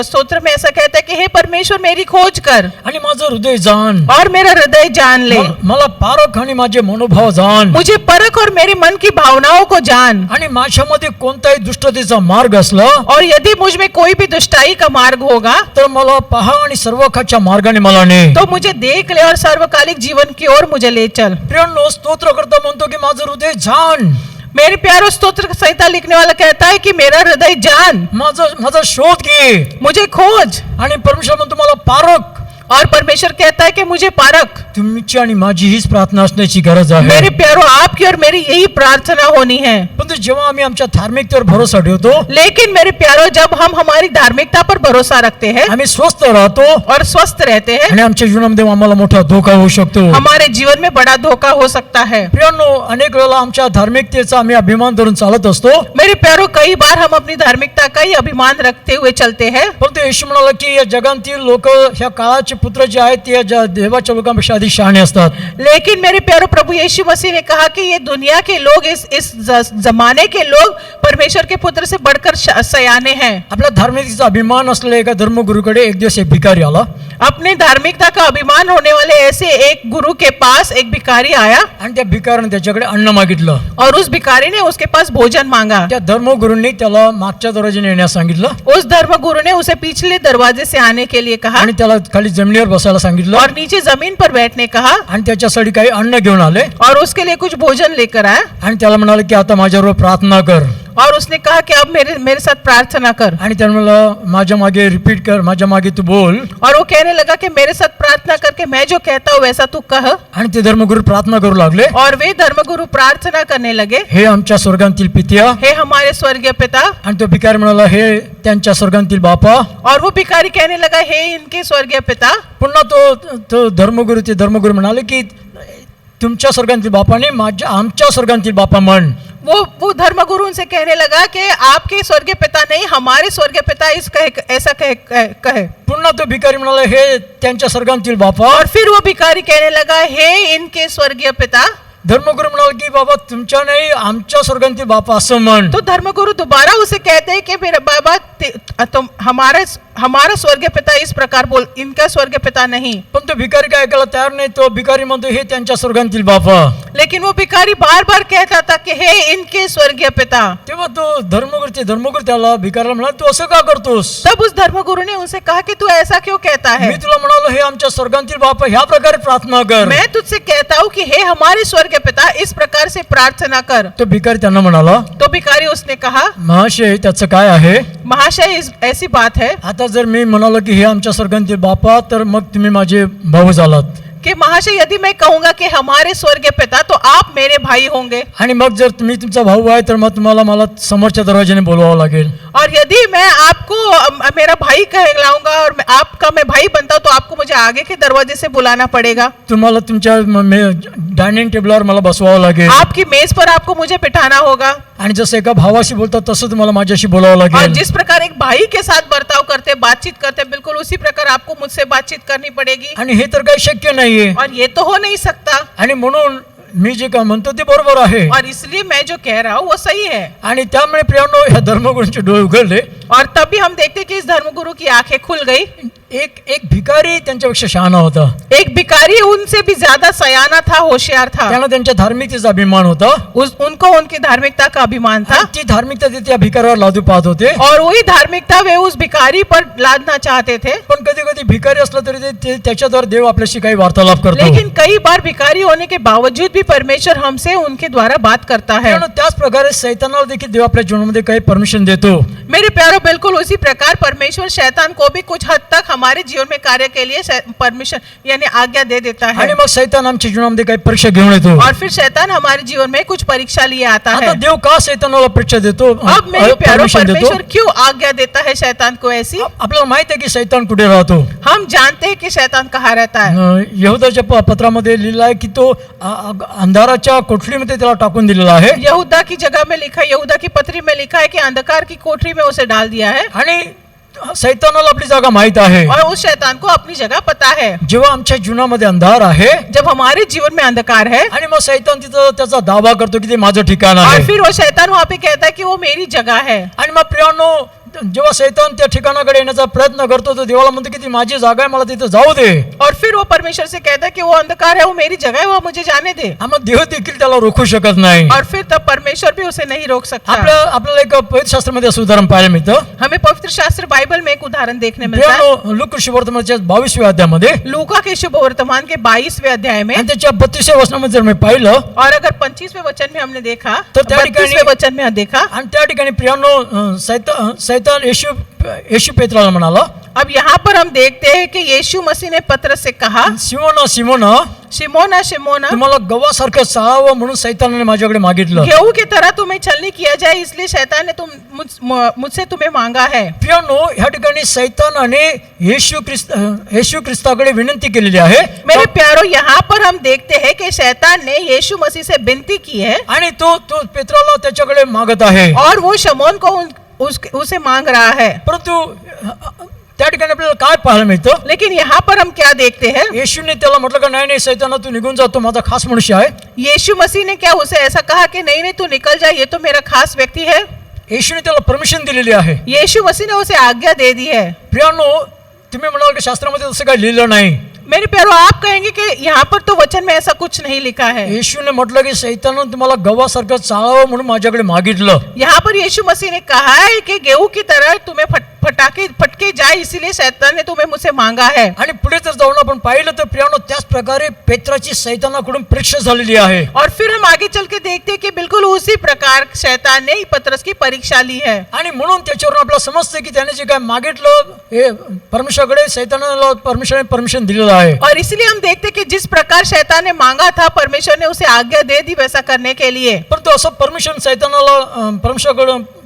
[SPEAKER 3] स्तोत्र में ऐसा कहता है कि हे परमेश्वर मेरी खोज कर
[SPEAKER 1] आणि माझं हृदय जाण.
[SPEAKER 3] और मेरा हृदय जान ले,
[SPEAKER 1] मला पारख आणि माझे मनोभाव जाण.
[SPEAKER 3] मुझे परख और मेरे मन की भावनाओं को जान।
[SPEAKER 1] आणि माझ्यामध्ये कोणताही दुष्टतेचा मार्ग असला
[SPEAKER 3] और यदि मुझ में कोई भी दुष्टाई का मार्ग होगा
[SPEAKER 1] तर मला पहा आणि सर्वखाच्या मार्गाने मला ने.
[SPEAKER 3] तो मुझे देख ले और सर्वकालिक जीवन की ओर मुझे ले चल।
[SPEAKER 1] प्रियांनो, स्तोत्रकर्ता म्हणतो की माझं हृदय जाण.
[SPEAKER 3] मेरे प्यारो, स्तोत्र संहिता लिखने वाला कहता है कि मेरा हृदय जान,
[SPEAKER 1] माझा शोध घे.
[SPEAKER 3] मुझे खोज।
[SPEAKER 1] आणि परमेश्वर म्हणतो मला पारख.
[SPEAKER 3] और परमेश्वर कहता है कि मुझे परख।
[SPEAKER 1] तुमची आणि माझी हीच प्रार्थना असण्याची गरज आहे.
[SPEAKER 3] मेरे प्यारो, आपकी और मेरी यही प्रार्थना होनी है।
[SPEAKER 1] पण जेव्हा आम्ही आमच्या धार्मिकतेवर भरोसा ठेवतो,
[SPEAKER 3] लेकिन मेरे प्यारो, जब हम हमारी धार्मिकता पर भरोसा रखते हैं
[SPEAKER 1] आम्ही स्वस्थ राहतो
[SPEAKER 3] और स्वस्थ रहते हैं,
[SPEAKER 1] आणि आमच्या जीवनामध्ये आम्हाला मोठा धोका होऊ शकतो.
[SPEAKER 3] हमारे जीवन में बड़ा धोका हो सकता है।
[SPEAKER 1] प्रियांनो, अनेक वेळेला आमच्या धार्मिकतेचा आम्ही अभिमान धरून चालत असतो.
[SPEAKER 3] मेरे प्यारो, कई बार हम अपनी धार्मिकता का ही अभिमान रखते हुए चलते हैं,
[SPEAKER 1] परंतु येशू म्हणाला की या जगातील लोक, ह्या काळाचे पुत्र जे आहेत ते या देवाच्या लोकांपेक्षा अधिक शहाणे असतात.
[SPEAKER 3] लेकिन मेरे प्यारो, प्रभु यीशु मसीह ने कहा कि ये दुनिया के लोग, इस जमाने के लोग परमेश्वर के पुत्र से बढ़कर सयाने हैं।
[SPEAKER 1] आपल्या धार्मिकतेचा अभिमान असलेल्या एका धर्मगुरूकडे एक दिवस एक भिकारी आला.
[SPEAKER 3] अपने धार्मिकता का अभिमान होने वाले ऐसे एक गुरु के पास एक भिखारी आया
[SPEAKER 1] आणि त्या भिकाऱ्याने त्याच्याकडे अन्न मागितलं.
[SPEAKER 3] और उस भिखारी ने उसके पास भोजन मांगा।
[SPEAKER 1] त्या धर्मगुरूंनी त्याला मागच्या दरवाजाने येण्यास सांगितलं
[SPEAKER 3] उस धर्मगुरु ने उसे पिछले दरवाजे से आने के लिए कहा
[SPEAKER 1] आणि त्याला खाली जमिनीवर बसायला सांगितलं
[SPEAKER 3] और नीचे जमीन पर बैठने कहा
[SPEAKER 1] आणि त्याच्यासाठी काही अन्न घेऊन आले
[SPEAKER 3] और उसके लिए कुछ भोजन लेकर आया
[SPEAKER 1] आणि त्याला म्हणाले की आता माझ्याबरोबर प्रार्थना कर.
[SPEAKER 3] और उसने कहा कि अब मेरे साथ प्रार्थना कर।
[SPEAKER 1] आणि त्याने म्हणलं माझ्या मागे रिपीट कर, माझ्या मागे तू बोल.
[SPEAKER 3] और वो कहने लगा कि मेरे साथ प्रार्थना करके मैं जो कहता हूँ वैसा तू कह।
[SPEAKER 1] आणि ते धर्मगुरू प्रार्थना करू लागले,
[SPEAKER 3] और वे धर्मगुरु प्रार्थना करने लगे,
[SPEAKER 1] हे आमच्या स्वर्गांतील पित्या.
[SPEAKER 3] हे हमारे स्वर्गीय पिता।
[SPEAKER 1] आणि तो भिकारी म्हणाला, हे त्यांच्या स्वर्गांतील बापा.
[SPEAKER 3] और वो भिखारी कहने लगा, हे इनके स्वर्गीय पिता।
[SPEAKER 1] पुन्हा तो धर्मगुरू म्हणाले की तुमच्या स्वर्गांतील बापाने आमच्या स्वर्गांतील बापा म्हण.
[SPEAKER 3] वो धर्मगुरु उनसे कहने लगा कि आपके स्वर्गीय पिता नहीं, हमारे स्वर्गीय पिता ऐसा कहे।
[SPEAKER 1] पुन्हा तो भिकारी म्हणाला, हे त्यांच्या स्वर्गांतील बापा.
[SPEAKER 3] और फिर वो भिखारी कहने लगा, हे इनके स्वर्गीय पिता।
[SPEAKER 1] धर्मगुरु म्हणाल की बाबा तुमच्या नाही, आमच्या स्वर्गांतील बापा असं म्हण.
[SPEAKER 3] तो धर्मगुरु दोबारा उसे कहते हैं कि मेरे बाबा तुम हमारा स्वर्गीय पिता इस प्रकार बोल, इनका स्वर्गीय पिता नहीं।
[SPEAKER 1] पण तो भिकारी काय ऐकायला तयार नाही. तो भिकारी म्हणतो, हे त्यांच्या स्वर्गांतील बापा.
[SPEAKER 3] लेकिन वो भिखारी बार बार कहता था कि हे इनके स्वर्गीय पिता।
[SPEAKER 1] तेव्हा तो धर्मगुरु त्याला भिकारीला म्हणाला, तू असं का करतोस.
[SPEAKER 3] तब उस धर्मगुरु ने उनसे कहा कि तू ऐसा क्यों कहता है।
[SPEAKER 1] मी तुला म्हणालो, हे आमच्या स्वर्गांतील बापा, ह्या प्रकारे प्रार्थना कर.
[SPEAKER 3] मैं तुझसे कहता हूँ कि हे हमारे स्वर्गीय पिता, इस प्रकार से प्रार्थना कर।
[SPEAKER 1] तो भिकारी त्यांना म्हणाला,
[SPEAKER 3] तो भिखारी उसने कहा,
[SPEAKER 1] महाशय त्याचं काय आहे.
[SPEAKER 3] महाशय ऐसी बात है
[SPEAKER 1] आता जर मी म्हणालो की हे आमच्या स्वर्गांतील बापा, तर मग तुम्ही माझे भाऊ झालात.
[SPEAKER 3] कि महाशय यदि मैं कहूंगा कि हमारे स्वर्गीय पिता, तो आप मेरे भाई होंगे।
[SPEAKER 1] आणि मग जर तुम्ही तुमचा भाऊ आहे तर मग तुम्हाला मला समोरच्या दरवाजाने बोलवावं लागेल.
[SPEAKER 3] और यदि मैं आपको मेरा भाई कहलाऊंगा और आपका मैं भाई बनता हूं, तो आपको मुझे आगे के दरवाजे से बुलाना पड़ेगा।
[SPEAKER 1] तुम्हाला तुमच्या डायनिंग टेबलवर मला बसवावं लागेल.
[SPEAKER 3] आपकी मेज पर आपको मुझे बिठाना होगा।
[SPEAKER 1] आणि जसं एका भावाशी बोलतात तसं तुम्हाला माझ्याशी बोलावं
[SPEAKER 3] और
[SPEAKER 1] लागेल.
[SPEAKER 3] जिस प्रकार एक भाई के साथ बर्ताव करते, बातचीत करते, बिल्कुल उसी प्रकार आपको मुझसे बातचीत करनी पड़ेगी।
[SPEAKER 1] आणि हे तर काही शक्य नाहीये.
[SPEAKER 3] और ये तो हो नहीं सकता।
[SPEAKER 1] आणि म्हणून मी जे काय म्हणतो ते बरोबर आहे.
[SPEAKER 3] और इसलिए मैं जो कह रहा हूँ वो सही है।
[SPEAKER 1] आणि त्यामुळे प्रियांनो, ह्या धर्मगुरूंचे डोळे उघडले
[SPEAKER 3] और तभी हम देखते कि इस धर्मगुरु की आंखें खुल गई।
[SPEAKER 1] एक भिकारी त्यांच्यापेक्षा शहाणा होता.
[SPEAKER 3] एक भिखारी उनसे भी ज्यादा सयाना था, होशियार था।
[SPEAKER 1] त्यांना त्यांच्या धार्मिकतेचा अभिमान होता.
[SPEAKER 3] उनको उनकी धार्मिकता का अभिमान था
[SPEAKER 1] ती धार्मिकता ते त्या भिकाऱ्यावर लादू पाहत होते.
[SPEAKER 3] और वही धार्मिकता वे उस भिखारी पर लादना चाहते थे।
[SPEAKER 1] पण कधी कधी भिकारी असलं तरी ते त्याच्याद्वारे देव आपल्याशी काही वार्तालाप करतो.
[SPEAKER 3] लेकिन कई बार भिखारी होने के बावजूद भी परमेश्वर हमसे उनके द्वारा बात करता है।
[SPEAKER 1] कारण त्याच प्रकारे शैतानाला देखील देव आपल्या जीवनामध्ये काही परमिशन देतो.
[SPEAKER 3] मेरे प्यारो, बिल्कुल उसी प्रकार परमेश्वर शैतान को भी कुछ हद तक हमारे जीवन में कार्य के लिए परमिशन यानी आज्ञा दे देता है।
[SPEAKER 1] आणि मग शैतान आमच्या जीवनामध्ये काही परीक्षा घेऊन येतो.
[SPEAKER 3] और फिर शैतान हमारे जीवन में कुछ परीक्षा लिए आता
[SPEAKER 1] आता
[SPEAKER 3] है।
[SPEAKER 1] देव का शैतानाला परीक्षा देतो,
[SPEAKER 3] अब मेरे प्यारो,
[SPEAKER 1] परमिशन देतो?
[SPEAKER 3] परमेश्वर क्यों आज्ञा देता है शैतान को ऐसी?
[SPEAKER 1] आपल्याला माहित आहे की शैतान कुठे राहतो.
[SPEAKER 3] हम जानते हैं कि शैतान कहाँ रहता है।
[SPEAKER 1] यहूदाच्या पत्रामध्ये लिहिलं आहे की तो अंधाराच्या कोठडीमध्ये त्याला टाकून दिलेला आहे.
[SPEAKER 3] यहूदा की जगह में लिखा है, यहूदा की पत्री में लिखा है कि अंधकार की कोठरी में उसे डाल दिया है।
[SPEAKER 1] आणि शैतानाला आपली जागा माहित आहे.
[SPEAKER 3] और उस शैतान को अपनी जगह पता है।
[SPEAKER 1] जेव्हा आमच्या जीवनामध्ये अंधार आहे
[SPEAKER 3] जब हमारे जीवन में अंधकार है
[SPEAKER 1] आणि मग शैतान तिथं त्याचा दावा करतो की ते माझं ठिकाण आहे.
[SPEAKER 3] और फिर वो शैतान वहाँ पे कहता है कि वो मेरी जगह है।
[SPEAKER 1] आणि मग प्रियानो, जेव्हा शैतान त्या ठिकाणाकडे येण्याचा प्रयत्न करतो तो देवाला म्हणतो की ती माझी जागा आहे, मला तिथं जाऊ दे.
[SPEAKER 3] और फिर वो परमेश्वर से कहता है कि वो अंधकार है, वो मेरी जगह है, वो मुझे जाने दे।
[SPEAKER 1] मग देव देखील त्याला रोखू शकत नाही.
[SPEAKER 3] और फिर तब परमेश्वर भी उसे नहीं रोक सकता।
[SPEAKER 1] आपल्याला एक पवित्र शास्त्रामध्ये असं उदाहरण पाहायला मिळतं.
[SPEAKER 3] हमें पवित्र शास्त्र बाइबल में एक उदाहरण देखने मिलता है।
[SPEAKER 1] प्रियानो, लूका सुवर्तमानच्या 22व्या अध्यायामध्ये
[SPEAKER 3] लूका के शुभ वर्तमान के 22वें अध्याय में,
[SPEAKER 1] आणि त्याच्या 32व्या वचनामध्ये जर मी पाहिलं
[SPEAKER 3] और अगर 25वें वचन में हमने देखा,
[SPEAKER 1] तो त्या ठिकाणी-
[SPEAKER 3] 32वें वचन में देखा,
[SPEAKER 1] आणि त्या ठिकाणी प्रियानो शैतान येशू पेत्राला म्हणाला,
[SPEAKER 3] अब यहाँ पर हम देखते हैं कि यीशु मसीह ने पतरस से कहा,
[SPEAKER 1] सिमोना सिमोना,
[SPEAKER 3] शिमोना शिमोना,
[SPEAKER 1] तुम्हाला गव्हासारखं चाळावं म्हणून शैतानाने माझ्याकडे मागितलं.
[SPEAKER 3] गेहूं की तरह तुम्हें छलनी किया जाए इसलिए शैतान ने मुझसे तुम्हें मांगा है।
[SPEAKER 1] प्रियानो, ह्या ठिकाणी शैतानाने येशू ख्रिस्ताकडे विनंती केलेली आहे.
[SPEAKER 3] मेरे प्यारो, यहाँ पर हम देखते हैं कि शैतान ने यीशु मसीह से विनती की है
[SPEAKER 1] आणि तो पेत्राला त्याच्याकडे मागत आहे.
[SPEAKER 3] और वो शमौन को उसे मांग रहा है।
[SPEAKER 1] परंतु त्या ठिकाणी आपल्याला काय पाहायला मिळतं?
[SPEAKER 3] लेकिन यहाँ पर हम क्या देखते हैं?
[SPEAKER 1] येशूने त्याला म्हटलं का नाही शैताना तू निघून जा, तो माझा खास मनुष्य आहे.
[SPEAKER 3] यीशु मसीह ने क्या उसे ऐसा कहा कि नहीं तू निकल जा, ये तो मेरा खास व्यक्ति है?
[SPEAKER 1] येशूने त्याला परमिशन दिलेली आहे.
[SPEAKER 3] यीशु मसीह ने उसे आज्ञा दे दी है।
[SPEAKER 1] प्रियानो, तुम्ही म्हणाल की शास्त्रामध्ये तसं काही लिहिलं नाही.
[SPEAKER 3] मेरे प्यारो, आप कहेंगे कि यहाँ पर तो वचन में ऐसा कुछ नहीं लिखा है।
[SPEAKER 1] येशूने म्हटलं की शैतानाने तुम्हाला गव्हासारखं चाळावं म्हणून माझ्याकडे मागितलं.
[SPEAKER 3] यहाँ पर यीशु मसीह ने कहा है कि गेहूं की तरह तुम्हें फटके जाए इसीलिए शैतान ने तुम्हें मुझसे मांगा है।
[SPEAKER 1] आणि पुढे जर जाऊन आपण पाहिलं तर प्रियानो, त्याच प्रकारे पेत्राची शैतानाकडून परीक्षा झालेली आहे.
[SPEAKER 3] और फिर हम आगे चल के देखते हैं कि बिल्कुल उसी प्रकार शैतान ने पतरस की परीक्षा ली है।
[SPEAKER 1] आणि म्हणून त्याच्यावरून आपल्याला समजतं की त्याने जे काय मागितलं हे परमेश्वराकडे शैतानाला परमिशन दिलेलं आहे.
[SPEAKER 3] और इसलिए हम देखते हैं कि जिस प्रकार शैतान ने मांगा था, परमेश्वर ने उसे आज्ञा दे दी वैसा करने के लिए।
[SPEAKER 1] परंतु असं परमिशन शैतानाला परमेश्वराकडे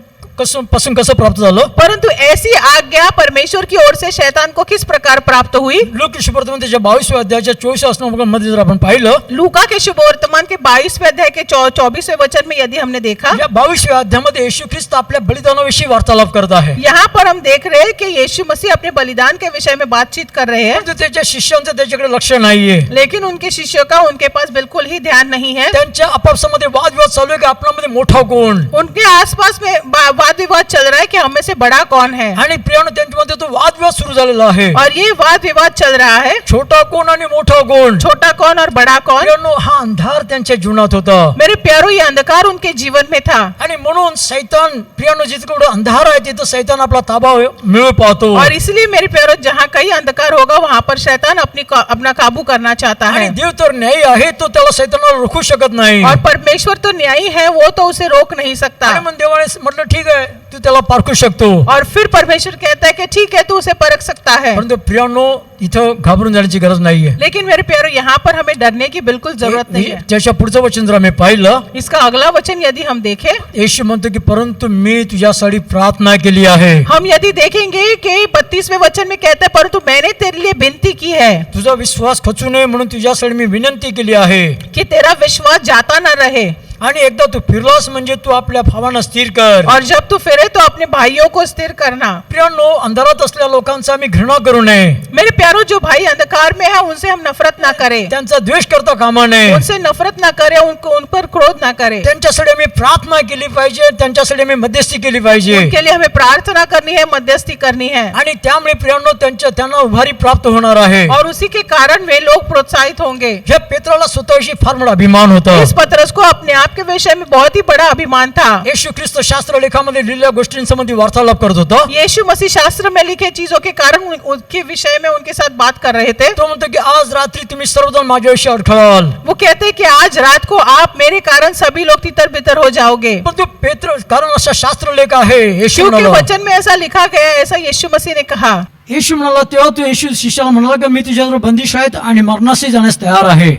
[SPEAKER 1] पासून कसं प्राप्त झालं?
[SPEAKER 3] परंतु ऐसी आज्ञा परमेश्वर की ओर से शैतान को किस प्रकार प्राप्त हुई?
[SPEAKER 1] लूका सुवर्तमान त्याच्या 22व्या अध्यायाच्या 24व्या वचनामध्ये जर आपण पाहिलं,
[SPEAKER 3] लूका के शुभ वर्तमान के 22वें अध्याय के 24वें वचन में यदि हमने देखा,
[SPEAKER 1] या 22व्या अध्यायामध्ये येशू ख्रिस्त आपल्या बलिदानाविषयी वार्तालाप करत आहे.
[SPEAKER 3] यहाँ पर हम देख रहे हैं कि यीशु मसीह अपने बलिदान के विषय में बातचीत कर रहे हैं।
[SPEAKER 1] परंतु त्याच्या शिष्यांचं त्याच्याकडे लक्ष नाहीये.
[SPEAKER 3] लेकिन उनके शिष्यों का उनके पास बिल्कुल ही ध्यान नहीं है।
[SPEAKER 1] त्यांच्या आपापसामध्ये वादविवाद चालू आहे की आपल्यामध्ये मोठा कोण.
[SPEAKER 3] उनके आसपास में वाद विवाद चल रहा है कि हम में से बड़ा कौन है।
[SPEAKER 1] आणि प्रियानो, त्यांच्यामध्ये तो वादविवाद सुरू झालेला आहे.
[SPEAKER 3] और ये वाद विवाद चल रहा है,
[SPEAKER 1] छोटा कोण आणि मोठा कोण.
[SPEAKER 3] छोटा कौन और बड़ा कौन।
[SPEAKER 1] प्रियानो, हा अंधार त्यांच्या जीवनात होता.
[SPEAKER 3] मेरे प्यारो, ये अंधकार उनके जीवन में था।
[SPEAKER 1] आणि म्हणून शैतान, प्रियानो, जिथे अंधार आहे तिथं शैतान आपला ताबा मिळू पाहतो.
[SPEAKER 3] और इसलिए मेरे प्यारो, जहाँ कहीं अंधकार होगा वहां पर शैतान अपना काबू करना चाहता
[SPEAKER 1] आणि
[SPEAKER 3] है।
[SPEAKER 1] देव तर न्यायी आहे, तो त्याला शैतानाला रोखू शकत नाही.
[SPEAKER 3] और परमेश्वर तो न्यायी है, वो तो उसे रोक नहीं सकता।
[SPEAKER 1] आणि मग देवाने म्हटलं ठीक आहे, तू त्याला पारखू शकतो.
[SPEAKER 3] और फिर परमेश्वर कहता है कि ठीक है, तू उसे परख सकता है।
[SPEAKER 1] परंतु प्रियानो, इथं घाबरून जाण्याची गरज नाहीये.
[SPEAKER 3] लेकिन मेरे प्यारो, यहाँ पर हमें डरने की बिल्कुल जरूरत नहीं है।
[SPEAKER 1] त्याच्या पुढचं वचन जर आम्ही पाहिलं,
[SPEAKER 3] इसका अगला वचन यदि हम देखें,
[SPEAKER 1] येशू म्हणतो की परंतु मी तुझ्यासाठी प्रार्थना केली आहे.
[SPEAKER 3] हम यदि देखेंगे कि 32वें वचन में कहता है, परंतु मैंने तेरे लिए विनती की है
[SPEAKER 1] तुझा विश्वास खचू नये म्हणून तुझ्यासाठी मी विनंती केली आहे.
[SPEAKER 3] कि तेरा विश्वास जाता न रहे।
[SPEAKER 1] आणि एकदा तू फिरलास म्हणजे तू आपल्या भावांना स्थिर कर.
[SPEAKER 3] और जब तू फिरे तो अपने भाइयों को स्थिर करना।
[SPEAKER 1] प्रियांनो, अंधारात असलेल्या लोकांचा आम्ही घृणा करू नये,
[SPEAKER 3] मेरे प्यारो, जो भाई अंधकार में है उनसे हम नफरत ना करें,
[SPEAKER 1] त्यांचा द्वेष करता कामा नये,
[SPEAKER 3] उनसे नफरत ना करें, उनको उन पर क्रोध ना करें।
[SPEAKER 1] त्यांच्यासाठी आम्ही प्रार्थना केली पाहिजे, त्यांच्यासाठी आम्ही मध्यस्थी केली पाहिजे,
[SPEAKER 3] उनके लिए हमें प्रार्थना करनी है, मध्यस्थी करनी है,
[SPEAKER 1] आणि त्यामुळे प्रियांनो त्यांना उभारी प्राप्त होणार आहे।
[SPEAKER 3] और उसी के कारण वे लोग प्रोत्साहित होंगे।
[SPEAKER 1] हे पेत्राला स्वतःशी फार मोठा अभिमान होता।
[SPEAKER 3] इस पतरस को अपने आप के विषय में बहुत ही बड़ा अभिमान था।
[SPEAKER 1] येशू ख्रिस्त शास्त्र लेखामध्ये लिहिलेल्या गोष्टींसंबंधी वार्तालाप करत होता।
[SPEAKER 3] यीशु मसीह शास्त्र में लिखे चीजों के कारण उनके विषय में उनके साथ बात कर रहे थे।
[SPEAKER 1] तो म्हणतो की आज रात्री तुम्ही सर्वजण माझ्याविषयी अडखळाल,
[SPEAKER 3] वो कहते हैं कि आज रात को आप मेरे कारण सभी लोग तितर बितर हो जाओगे,
[SPEAKER 1] परंतु पेत्र कारण असा शास्त्र लेख आहे। येशू
[SPEAKER 3] क्योंकि
[SPEAKER 1] म्हणाला,
[SPEAKER 3] वचन में ऐसा लिखा गया है, ऐसा यीशु मसीह ने कहा।
[SPEAKER 1] येशू म्हणाला तेव्हा तो येशू शिष्याला म्हणाला की मी तुझ्याबरोबर बंदिशात आणि मरणाशी जाण्यास तयार आहे।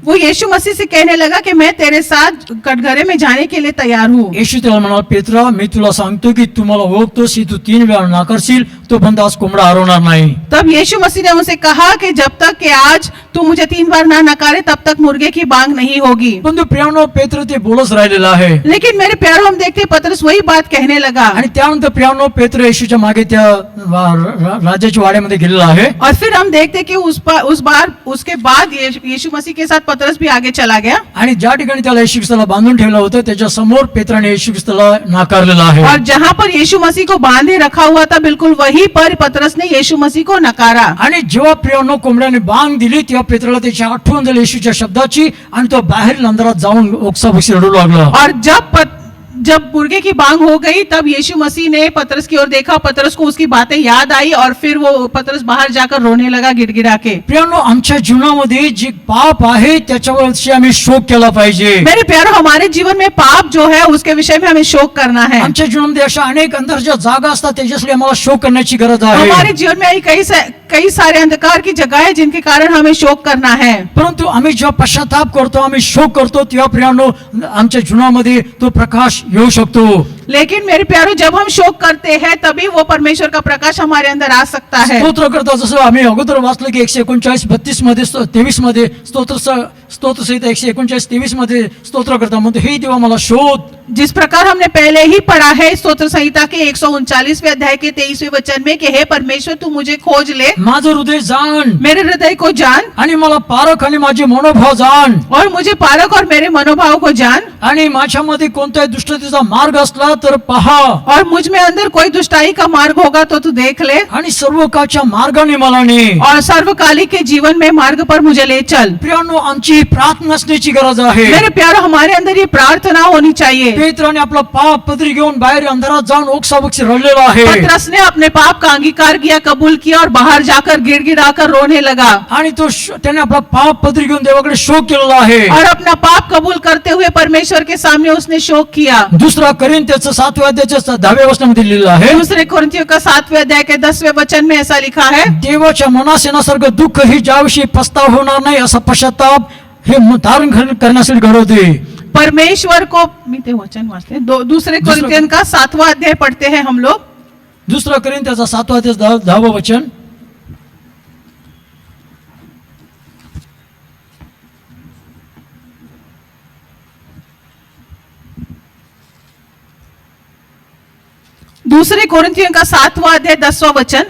[SPEAKER 3] वो यीशु मसीह से कहने लगा कि मैं तेरे साथ कटघरे में जाने के लिए तैयार हूँ।
[SPEAKER 1] येशू त्याला म्हणाला, पेत्रा मी तुला सांगतो की तू मला ओळखतोस, ही तू 3 वेळा नाकारशील, तो बंद आज कोंबडा हरवणार नाही।
[SPEAKER 3] तब यीशु मसीह ने उनसे कहा कि जब तक कि आज तू मुझे 3 बार ना नकारे तब तक मुर्गे की बांग नहीं होगी।
[SPEAKER 1] परंतु प्रियांनो, पेत्र ते बोलच राहिलेला आहे।
[SPEAKER 3] लेकिन मेरे प्यारों, हम देखते हैं पतरस वही बात कहने लगा,
[SPEAKER 1] आणि त्यानंतर प्रियांनो, पेत्र येशूच्या मागे त्या राजाच्या वाड्यामध्ये गेलेला आहे।
[SPEAKER 3] और फिर हम देखते हैं कि उसके बाद यीशु मसीह के साथ पतरस भी आगे चला गया,
[SPEAKER 1] आणि ज्या ठिकाणी त्याला येशू ख्रिस्ताला बांधून ठेवलं होतं त्याच्या समोर पेत्राने येशू ख्रिस्ताला नाकारलेला आहे।
[SPEAKER 3] और जहाँ पर यीशु मसीह को बांधे रखा हुआ था बिल्कुल वहीं पर पतरस ने यीशु मसीह को नकारा।
[SPEAKER 1] आणि जेव्हा प्रियांनो कोंबड्याने बांग दिली तेव्हा पेत्राला त्याची आठवण झाली येशूच्या शब्दाची, आणि तो बाहेर अंधारात जाऊन ओक्साबोक्शी रडू लागला।
[SPEAKER 3] और जब मुर्गे की बांग हो गई तब यीशु मसीह ने पतरस की ओर देखा, पतरस को उसकी बातें याद आई और फिर वो पतरस बाहर जाकर रोने लगा गिड़गिड़ा के।
[SPEAKER 1] प्रियांनो, आमच्या जीवनामध्ये जे पाप आहे त्याच्यावरची आम्ही शोक केला पाहिजे।
[SPEAKER 3] मेरे प्यारो, हमारे जीवन में पाप जो है उसके विषय में हमें शोक करना है।
[SPEAKER 1] आमच्या जीवनामध्ये अशा अनेक अंधाराच्या जागा असतात, त्याच्यासाठी आम्हाला शोक करण्याची गरज आहे।
[SPEAKER 3] हमारे जीवन में कई सारे अंधकार की जगह है जिनके कारण हमें शोक करना है।
[SPEAKER 1] परंतु आम्ही जेव्हा पश्चाताप करतो, आम्ही शोक करतो, तेव्हा प्रियांनो आमच्या जीवनामध्ये तो प्रकाश येऊ शकतो।
[SPEAKER 3] लेकिन मेरे प्यारो, जब हम शोक करते हैं तभी वो परमेश्वर का प्रकाश हमारे अंदर आ सकता है।
[SPEAKER 1] स्तोत्र करता जसं आम्ही अगोदर वाचलं की 139 32 मध्ये 23 मध्ये स्तोत्र सहित 139 23 मध्ये स्तोत्र करता म्हणतो, हे देवा मला शोध।
[SPEAKER 3] जिस प्रकार हमने पहले ही पढ़ा है स्तोत्र संहिता के 139वें अध्याय के 23वें वचन में कि हे परमेश्वर तू मुझे खोज ले,
[SPEAKER 1] माझं हृदय जाण,
[SPEAKER 3] मेरे हृदय को जान,
[SPEAKER 1] आणि मला पारख आणि माझे मनोभाव जाण,
[SPEAKER 3] और मुझे पारख और मेरे मनोभाव को जान,
[SPEAKER 1] आणि माझ्यामध्ये कोणत्याही दुष्टतेचा मार्ग असला तर पहा,
[SPEAKER 3] और मुझ में अंदर कोई दुष्टाई का मार्ग होगा तो तू देख ले,
[SPEAKER 1] आणि सर्व काळच्या मार्गाने मला ने,
[SPEAKER 3] और सर्वकालिक के जीवन में मार्ग पर मुझे ले चल।
[SPEAKER 1] प्रियांनो, आमची प्रार्थना असण्याची गरज आहे।
[SPEAKER 3] मेरे प्यारो, हमारे अंदर ये प्रार्थना होनी चाहिए।
[SPEAKER 1] पेत्राने आपला पाप पदरी घेऊन बाहेर अंधारात जाऊन ओक्साबोक्शी रडलेला आहे,
[SPEAKER 3] पतरस ने अपने पाप का अंगीकार किया, कबूल किया और बाहर जाकर गिड़गिड़ाकर रोने लगा,
[SPEAKER 1] आणि त्याने आपला पाप पदरी घेऊन देवाकडे शोक केलेला आहे।
[SPEAKER 3] और अपना पाप कबूल करते हुए परमेश्वर के सामने उसने शोक किया।
[SPEAKER 1] दुसरा कोरिन्थ्याचं 7व्या अध्यायाच्या 10व्या वचनामध्ये लिहिलेलं आहे,
[SPEAKER 3] दूसरे कोरिन्थियों का 7वें अध्याय के 10वें वचन में ऐसा लिखा है,
[SPEAKER 1] देवाच्या मनास येण्यासारखं दुःख ही ज्याविषयी पस्ताव होणार नाही असा पश्चाताप हे धारण करण्यासाठी घडवते।
[SPEAKER 3] परमेश्वर को मी ते वचन वाचते, दूसरे कोरिन्थियन का 7वां अध्याय पढ़ते हैं हम लोग।
[SPEAKER 1] दुसरा कोरिन्थ्याचा 7वां अध्याय 10वं वचन,
[SPEAKER 3] दूसरे कोरिन्थियन का 7वां अध्याय 10वां वचन,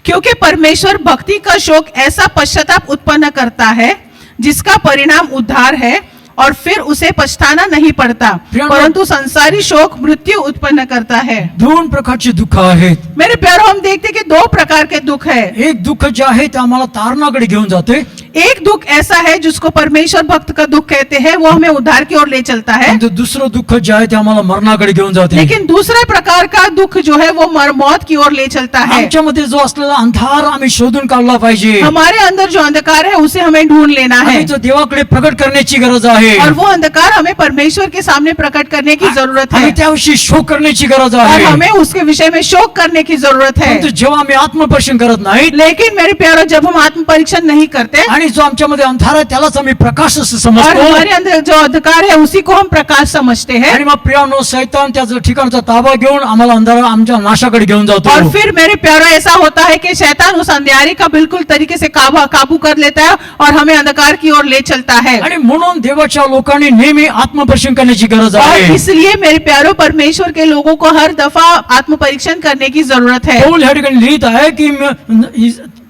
[SPEAKER 3] क्योंकि परमेश्वर भक्ति का शोक ऐसा पश्चाताप उत्पन्न करता है जिसका परिणाम उद्धार है, और फिर उसे पछताना नहीं पड़ता, परंतु संसारी शोक मृत्यु उत्पन्न करता है।
[SPEAKER 1] 2 प्रकारचे दुःख आहेत।
[SPEAKER 3] मेरे प्यारो, हम देखते कि 2 प्रकार के दुख है।
[SPEAKER 1] एक दुःख जे आहे ते आम्हाला तारणाकडे घेऊन जाते,
[SPEAKER 3] एक दुख ऐसा है जिसको परमेश्वर भक्त का दुख कहते हैं, वो हमें उद्धार की ओर ले चलता है।
[SPEAKER 1] आणि दुसरं दुःख जे आहे ते आम्हाला मरणाकडे घेऊन जाते।
[SPEAKER 3] लेकिन दूसरे प्रकार का दुख जो है वो मौत की ओर ले चलता है।
[SPEAKER 1] आमच्यामध्ये जो असलेला अंधार आम्ही शोधून काढला पाहिजे,
[SPEAKER 3] हमारे अंदर जो अंधकार है उसे हमें ढूंढ लेना है,
[SPEAKER 1] आणि तो देवाकडे प्रकट करण्याची गरज आहे,
[SPEAKER 3] और वो अंधकार हमें परमेश्वर के सामने प्रकट करने की जरूरत है,
[SPEAKER 1] आणि त्याविषयी शोक करण्याची गरज
[SPEAKER 3] और
[SPEAKER 1] आहे।
[SPEAKER 3] हमें उसके विषय में शोक करने की जरूरत है।
[SPEAKER 1] परंतु जेव्हा आम्ही आत्मपरीक्षण करत नाही,
[SPEAKER 3] लेकिन मेरे प्यारो, जब हम आत्म परीक्षण नहीं करते
[SPEAKER 1] आणि जो आमच्यामध्ये अंधार आहे त्यालाच आम्ही प्रकाश असं
[SPEAKER 3] और
[SPEAKER 1] समजतो,
[SPEAKER 3] हमारे अंदर जो अंधकार है उसी को हम प्रकाश समझते हैं,
[SPEAKER 1] आणि मग प्रियानो शैतान त्याचा ठिकाणचा ताबा घेऊन आम्हाला अंधार आमच्या नाशाकडे घेऊन जातो।
[SPEAKER 3] और फिर मेरे प्यारो, ऐसा होता है कि शैतान उस अंधियारे का बिल्कुल तरीके से काबू कर लेता है और हमें अंधकार की ओर ले चलता है।
[SPEAKER 1] आणि म्हणून देवाच्या देवाच्या लोकांनी नेहमी आत्मपरीक्षण करण्याची गरज
[SPEAKER 3] और
[SPEAKER 1] आहे.
[SPEAKER 3] इसलिए मेरे प्यारो परमेश्वर के लोगों को हर दफा आत्म परीक्षण करने की जरूरत है.
[SPEAKER 1] पौल ह्या ठिकाणी लिहित आहे की